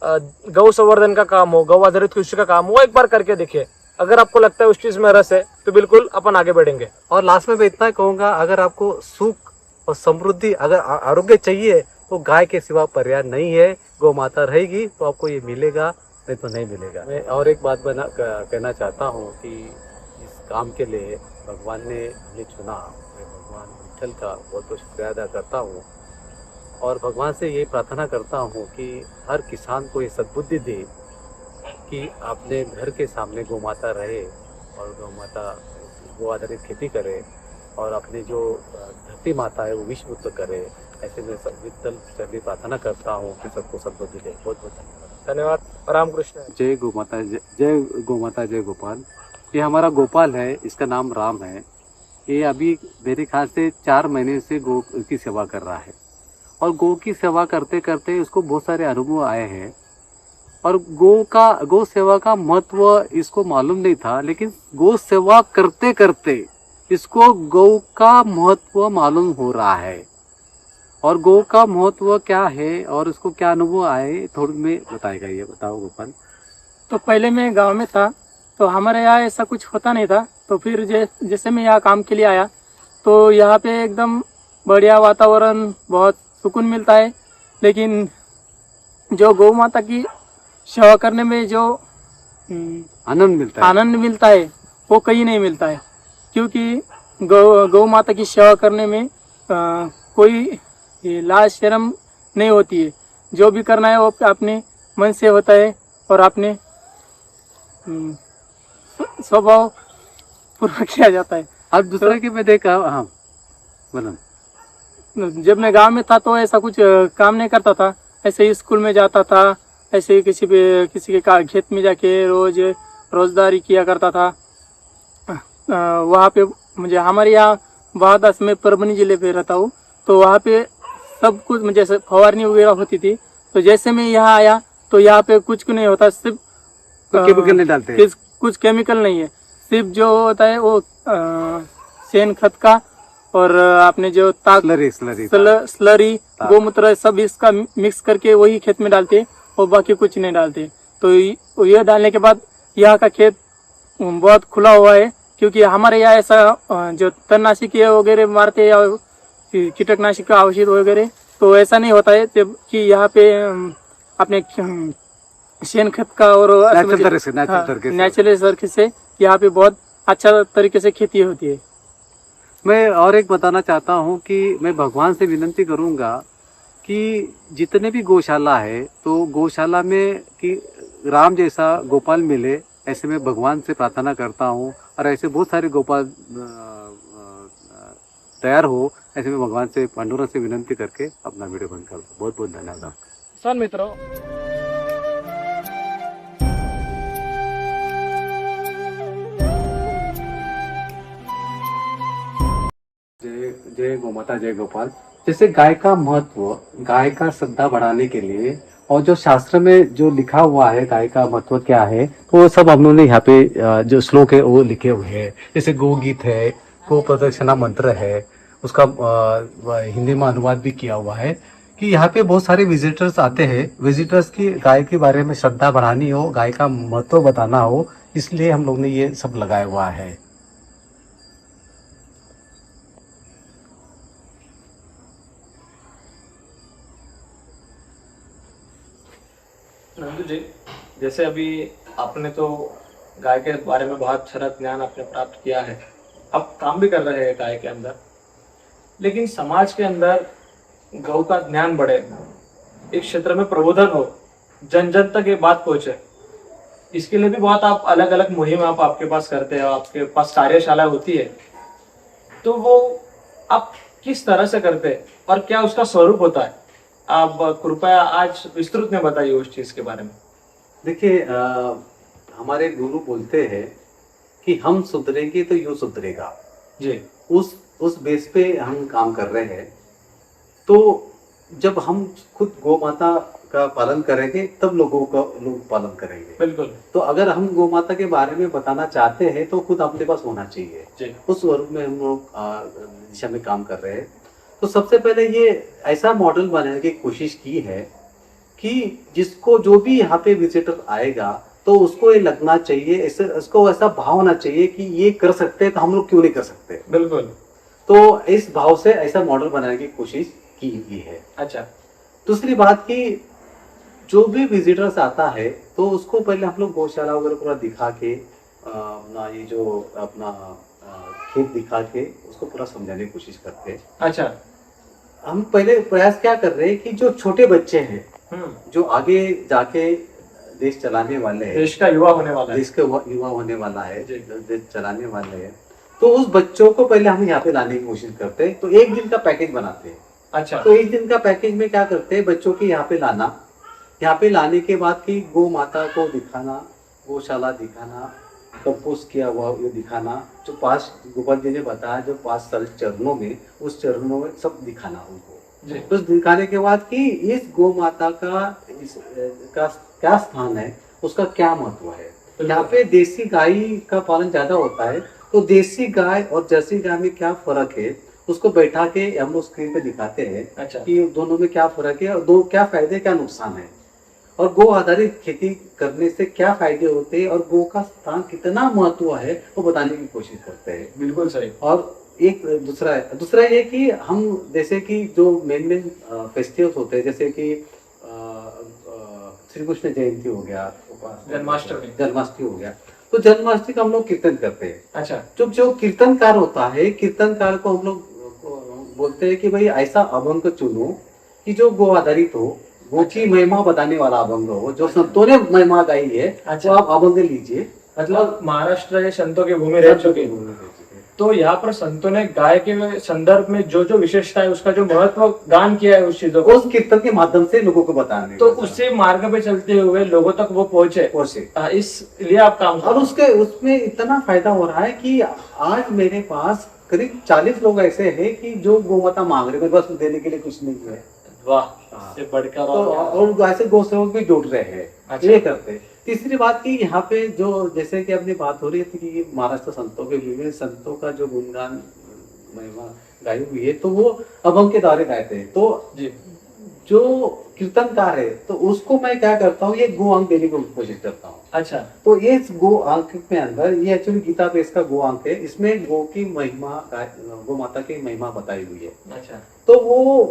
गौ संवर्धन का काम हो, गौ आधारित कृषि का काम हो, एक बार करके देखिए। अगर आपको लगता है उस चीज में रस है तो बिल्कुल अपन आगे बढ़ेंगे। और लास्ट में मैं इतना कहूँगा, अगर आपको सुख और समृद्धि, अगर आरोग्य चाहिए तो गाय के सिवा पर्याय नहीं है। गौ माता रहेगी तो आपको ये मिलेगा, नहीं तो नहीं मिलेगा। मैं और एक बात कहना चाहता हूँ कि इस काम के लिए भगवान ने मुझे चुना। मैं भगवान विठल का बहुत बहुत शुक्रिया अदा करता हूँ, और भगवान से ये प्रार्थना करता हूँ कि हर किसान को ये सद्बुद्धि दे कि अपने घर के सामने गौ माता रहे और गौ आधारित खेती करे, और अपनी जो धरती माता है वो विष मुक्त करे। ऐसे में विठल से प्रार्थना करता हूँ कि सबको सद्बुद्धि दे। बहुत बहुत धन्यवाद। धन्यवाद। राम कृष्ण। जय गौ माता, जय गौ माता, जय गोपाल। ये हमारा गोपाल है, इसका नाम राम है। ये अभी मेरे ख्याल से 4 महीने से गौ की सेवा कर रहा है, और गौ की सेवा करते करते उसको बहुत सारे अनुभव आए हैं। और गौ सेवा का महत्व इसको मालूम नहीं था, लेकिन गौ सेवा करते करते इसको गौ का महत्व मालूम हो रहा है। और गौ का महत्व क्या है और उसको क्या अनुभव आए, थोड़ी में बताएगा। ये बताओ गोपाल। तो पहले मैं गांव में था, तो हमारे यहाँ ऐसा कुछ होता नहीं था। तो फिर जैसे मैं यहाँ काम के लिए आया तो यहाँ पे एकदम बढ़िया वातावरण, बहुत सुकून मिलता है। लेकिन जो गौ माता की सेवा करने में जो आनंद मिलता है वो कहीं नहीं मिलता है, क्योंकि गौ माता की सेवा करने में कोई लाज शर्म नहीं होती है। जो भी करना है वो अपने मन से होता है और अपने स्वभाव पूरा किया जाता है। अब दूसरे के में देखा। हाँ बोलो। जब मैं गांव में था तो ऐसा कुछ काम नहीं करता था, ऐसे ही स्कूल में जाता था, ऐसे ही किसी के खेत में जाके रोजगारी किया करता था। वहाँ पे मुझे, हमारे यहाँ बादास में परभनी जिले पे रहता हूँ, तो वहाँ पे सब कुछ मुझे फवारनी वगैरह होती थी। तो जैसे मैं यहाँ आया तो यहाँ पे कुछ नहीं होता, सिर्फ केमिकल नहीं डालते? कुछ केमिकल नहीं है, सिर्फ जो होता है वो शेन खत का और आपने जो ताक स्लरी गोमूत्र सब इसका मिक्स करके वही खेत में डालते हैं और बाकी कुछ नहीं डालते। तो ये डालने के बाद यहाँ का खेत बहुत खुला हुआ है, क्योंकि हमारे यहाँ ऐसा जो तणनाशक वगैरह मारते हैं या कीटकनाशक का औषध वगैरह, तो ऐसा नहीं होता है। जबकि यहाँ पे अपने शेन खत का और नेचुरल तरीके से यहाँ पे बहुत अच्छा तरीके से खेती होती है। मैं और एक बताना चाहता हूँ कि मैं भगवान से विनती करूँगा कि जितने भी गौशाला है तो गौशाला में कि राम जैसा गोपाल मिले, ऐसे मैं भगवान से प्रार्थना करता हूँ। और ऐसे बहुत सारे गोपाल तैयार हो, ऐसे मैं भगवान से पांडुरंग से विनती करके अपना वीडियो बंद करता हूँ। बहुत बहुत धन्यवाद। किसान मित्रों, जय गोमाता जय गोपाल। जैसे गाय का महत्व, गाय का श्रद्धा बढ़ाने के लिए और जो शास्त्र में जो लिखा हुआ है गाय का महत्व क्या है, तो वो सब हम लोगों ने यहाँ पे जो श्लोक है वो लिखे हुए हैं। जैसे गो गीत है, गो प्रदक्षिणा मंत्र है, उसका हिंदी में अनुवाद भी किया हुआ है कि यहाँ पे बहुत सारे विजिटर्स आते हैं। विजिटर्स की गाय के बारे में श्रद्धा बढ़ानी हो, गाय का महत्व बताना हो, इसलिए हम लोग ने ये सब लगाया हुआ है। नंदू जी, जैसे अभी आपने तो गाय के बारे में बहुत सारा ज्ञान आपने प्राप्त किया है, आप काम भी कर रहे हैं गाय के अंदर, लेकिन समाज के अंदर गौ का ज्ञान बढ़े, एक क्षेत्र में प्रबोधन हो, जन जन तक ये बात पहुंचे, इसके लिए भी बहुत आप अलग अलग मुहिम आपके पास करते हैं, आपके पास कार्यशाला होती है, तो वो आप किस तरह से करते हैं और क्या उसका स्वरूप होता है? आप कृपया आज विस्तृत में बताइए उस चीज के बारे में। देखिए, हमारे गुरु बोलते हैं कि हम सुधरेंगे तो यूं सुधरेगा जी। उस बेस पे हम काम कर रहे हैं। तो जब हम खुद गौ माता का पालन करेंगे तब लोग पालन करेंगे। बिल्कुल। तो अगर हम गौ माता के बारे में बताना चाहते हैं तो खुद अपने पास होना चाहिए जी। उस स्वरूप में हम लोग दिशा में काम कर रहे हैं। तो सबसे पहले ये ऐसा मॉडल बनाने की कोशिश की है कि जिसको जो भी यहाँ पे विजिटर आएगा तो उसको ये लगना चाहिए, उसको ऐसा भाव होना चाहिए कि ये कर सकते हैं तो हम लोग क्यों नहीं कर सकते। बिल्कुल। तो इस भाव से ऐसा मॉडल बनाने की कोशिश की गई है। अच्छा। दूसरी बात कि जो भी विजिटर्स आता है तो उसको पहले हम लोग गौशाला वगैरह पूरा दिखा के अपना ये जो अपना खेत दिखा के उसको पूरा समझाने की कोशिश करते हैं। अच्छा। हम पहले प्रयास क्या कर रहे हैं कि जो छोटे बच्चे हैं जो आगे जाके देश चलाने वाले हैं, देश का युवा होने वाला है, देश का युवा होने वाला है, देश चलाने वाले हैं, तो उस बच्चों को पहले हम यहाँ पे लाने की कोशिश करते हैं। तो एक दिन का पैकेज बनाते हैं। अच्छा। तो एक दिन का पैकेज में क्या करते हैं, बच्चों के यहाँ पे लाना, यहाँ पे लाने के बाद की गौ माता को दिखाना, गौशाला दिखाना, कंपोस्ट किया हुआ ये दिखाना, जो 5 गोपाल जी ने बताया जो 5 सरल चरणों में, उस चरणों में सब दिखाना उनको। तो दिखाने के बाद कि इस गौ माता का क्या स्थान है, उसका क्या महत्व है। यहाँ पे देसी गाय का पालन ज्यादा होता है, तो देसी गाय और जर्सी गाय में क्या फर्क है उसको बैठा के हम लोग स्क्रीन पे दिखाते हैं। अच्छा। कि दोनों में क्या फर्क है और दो क्या फायदे क्या नुकसान है, और गो आधारित खेती करने से क्या फायदे होते हैं और गो का स्थान कितना महत्व है वो बताने की कोशिश करते हैं। बिल्कुल सही। और एक दूसरा ये कि हम जैसे कि जो मेन फेस्टिवल्स होते हैं, जैसे कि श्री कृष्ण जयंती हो गया, जन्माष्टमी हो गया, तो जन्माष्टमी का हम लोग कीर्तन करते हैं। अच्छा। जो कीर्तनकार होता है, कीर्तनकार को हम लोग बोलते हैं कि भाई ऐसा अभंग चुनो कि जो गो आधारित हो, गो की महिमा बताने वाला अभंग हो, जो संतों ने महिमा गाई है। अच्छा। तो आप अभंग लीजिए। मतलब महाराष्ट्र संतों की भूमि रह चुकी है, तो यहाँ पर संतों ने गाय के संदर्भ में जो जो विशेषता है, उसका जो महत्व गान किया है उस चीजों को, उस कीर्तन के माध्यम से लोगों को बताने, तो उससे मार्ग पे चलते हुए लोगों तक वो पहुंचे। इसलिए आप काम, और उसमें इतना फायदा हो रहा है कि आज मेरे पास करीब 40 लोग ऐसे हैं कि जो गौ माता मांग रहे हैं, बस देने के लिए कुछ नहीं है, वाह, हाँ। इससे बढ़कर तो और क्या? और ऐसे गौ सेवक भी जुड़ रहे हैं, अच्छा। ये करते हैं। तीसरी बात की यहाँ पे जो जैसे कि अपनी बात हो रही थी कि महाराष्ट्र संतों के विभिन्न संतों का जो गुणगान महिमा गाई हुई है, तो वो अभंग के द्वारा गाते हैं। तो जी, जो कीर्तनकार है तो उसको मैं क्या करता हूँ, ये गो अंक देने की कोशिश करता हूँ। अच्छा, तो ये इस गो अंक में अंदर ये एक्चुअली गीता बेस का गो अंक है, इसमें गो की महिमा, गो माता की महिमा बताई हुई है। अच्छा, तो वो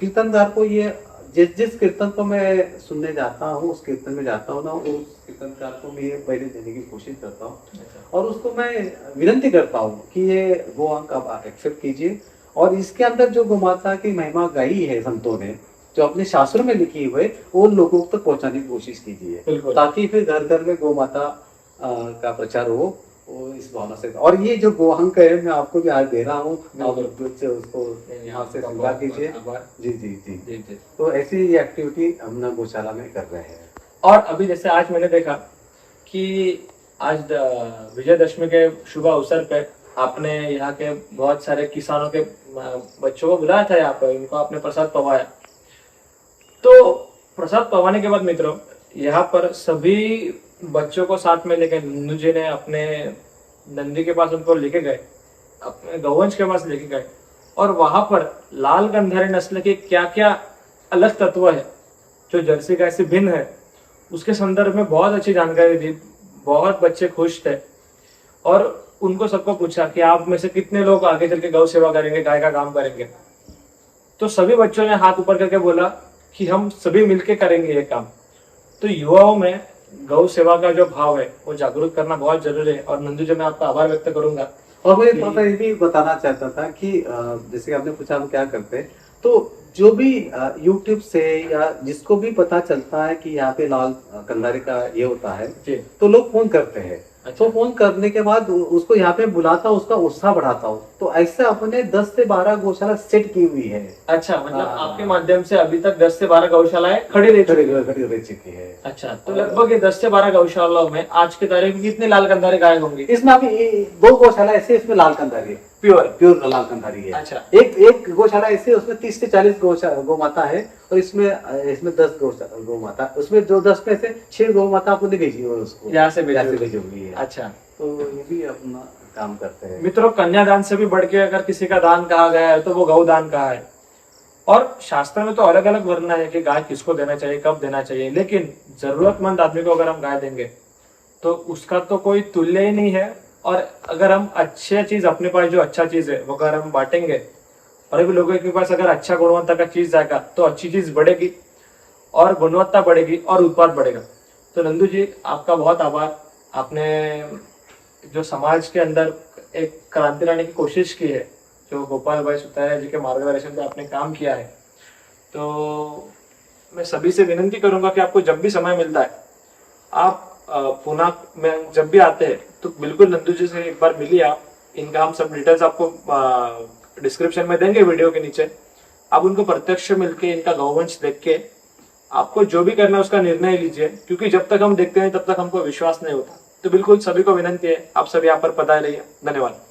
कीर्तनकार को ये जिस जिस कीर्तन को मैं सुनने जाता हूँ, उस कीर्तन में जाता हूँ ना, उस कीर्तनकार को मैं ये पहले देने की कोशिश करता हूँ अच्छा, और उसको मैं विनती करता हूँ कि ये गो अंक आप एक्सेप्ट कीजिए और इसके अंदर जो गो माता की महिमा गाई है संतों ने, जो अपने शास्त्रों में लिखी हुई है, वो लोगों तक पहुंचाने की कोशिश कीजिए, बिल्कुल। ताकि फिर घर घर में गो माता का प्रचार हो, वो इस भावना से। और ये जो गो अंक है मैं आपको भी आज दे रहा हूँ, आप दूध से उसको यहाँ से स्वीकार कीजिए। जी जी जी जी जी। तो ऐसी ये एक्टिविटी हम ना गौशाला में कर रहे हैं। और अभी जैसे आज मैंने देखा कि आज विजयदशमी के शुभ अवसर पे आपने यहाँ के बहुत सारे किसानों के बच्चों को बुलाया था यहाँ पर, इनको आपने प्रसाद पवाया। तो प्रसाद पवाने के बाद मित्रों, यहाँ पर सभी बच्चों को साथ में लेके नंदू जी ने अपने नंदी के पास उनको लेके गए, अपने गौवंश के पास लेके गए और वहां पर लाल गंधारी नस्ल के क्या क्या अलग तत्व है जो जर्सी गाय से भिन्न है, उसके संदर्भ में बहुत अच्छी जानकारी दी। बहुत बच्चे खुश थे और उनको सबको पूछा कि आप में से कितने लोग आगे चल के गौ सेवा करेंगे, गाय का काम करेंगे। तो सभी बच्चों ने हाथ ऊपर करके बोला कि हम सभी मिलके करेंगे ये काम। तो युवाओं में गौ सेवा का जो भाव है वो जागरूक करना बहुत जरूरी है। और नंदू जी, मैं आपका आभार व्यक्त करूंगा। और मैं थोड़ा सा ये भी बताना चाहता था कि जैसे कि आपने पूछा हम क्या करते हैं, तो जो भी YouTube से या जिसको भी पता चलता है कि यहाँ पे लाल कंधारी का ये होता है, जी, तो लोग फोन करते हैं। अच्छा। तो फोन करने के बाद उसको यहाँ पे बुलाता हूँ, उसका उत्साह बढ़ाता हूँ। तो ऐसे अपने 10 से 12 गौशाला सेट की हुई है। अच्छा, मतलब हाँ। आपके माध्यम से अभी तक 10 से 12 गौशालाएं खड़ी रह चुकी है। खड़ी रह चुकी है। अच्छा, तो लगभग ये 10 से 12 गौशालाओं में आज की तारीख में कितने लाल कंधारी गाय होंगी? इसमें अभी 2 गौशाला ऐसे, इसमें लाल कंधारी है, प्योर लाल कंधारी है। अच्छा। एक गौशाला ऐसे, उसमें 30 से 40 गौ माता है और इसमें 10 गौ माता, उसमें जो 10 में से 6 गौ माता आपने भेजी हुई है उसको, यहाँ से भेजी हुई है। अच्छा, तो ये भी अपना काम करते हैं। मित्रों, कन्यादान से भी बढ़ के अगर किसी का दान कहा गया है तो वो गौदान कहा है। और शास्त्र में तो अलग अलग वर्णन है कि गाय किसको देना चाहिए, कब देना चाहिए, लेकिन जरूरतमंद आदमी को अगर हम गाय देंगे तो उसका तो कोई तुल्य ही नहीं है। और अगर हम अच्छी चीज, अपने पास जो अच्छा चीज है वो अगर हम बांटेंगे और अभी लोगों के पास अगर अच्छा गुणवत्ता का चीज जाएगा तो अच्छी चीज बढ़ेगी और गुणवत्ता बढ़ेगी और उत्पाद बढ़ेगा। तो नंदू जी, आपका बहुत आभार। आपने जो समाज के अंदर एक क्रांति लाने की कोशिश की है, जो गोपाल भाई सुतारिया जी के मार्गदर्शन पे आपने काम किया है, तो मैं सभी से विनती करूंगा कि आपको जब भी समय मिलता है, आप पुणे में जब भी आते हैं तो बिल्कुल नंदू जी से एक बार मिलिए आप। इनका हम सब डिटेल्स आपको डिस्क्रिप्शन में देंगे वीडियो के नीचे। आप उनको प्रत्यक्ष मिलके, इनका गौवंश देख के आपको जो भी करना है उसका निर्णय लीजिए, क्योंकि जब तक हम देखते हैं तब तक हमको विश्वास नहीं होता। तो बिल्कुल सभी को विनती है, आप सभी यहाँ पर पधारिए। धन्यवाद।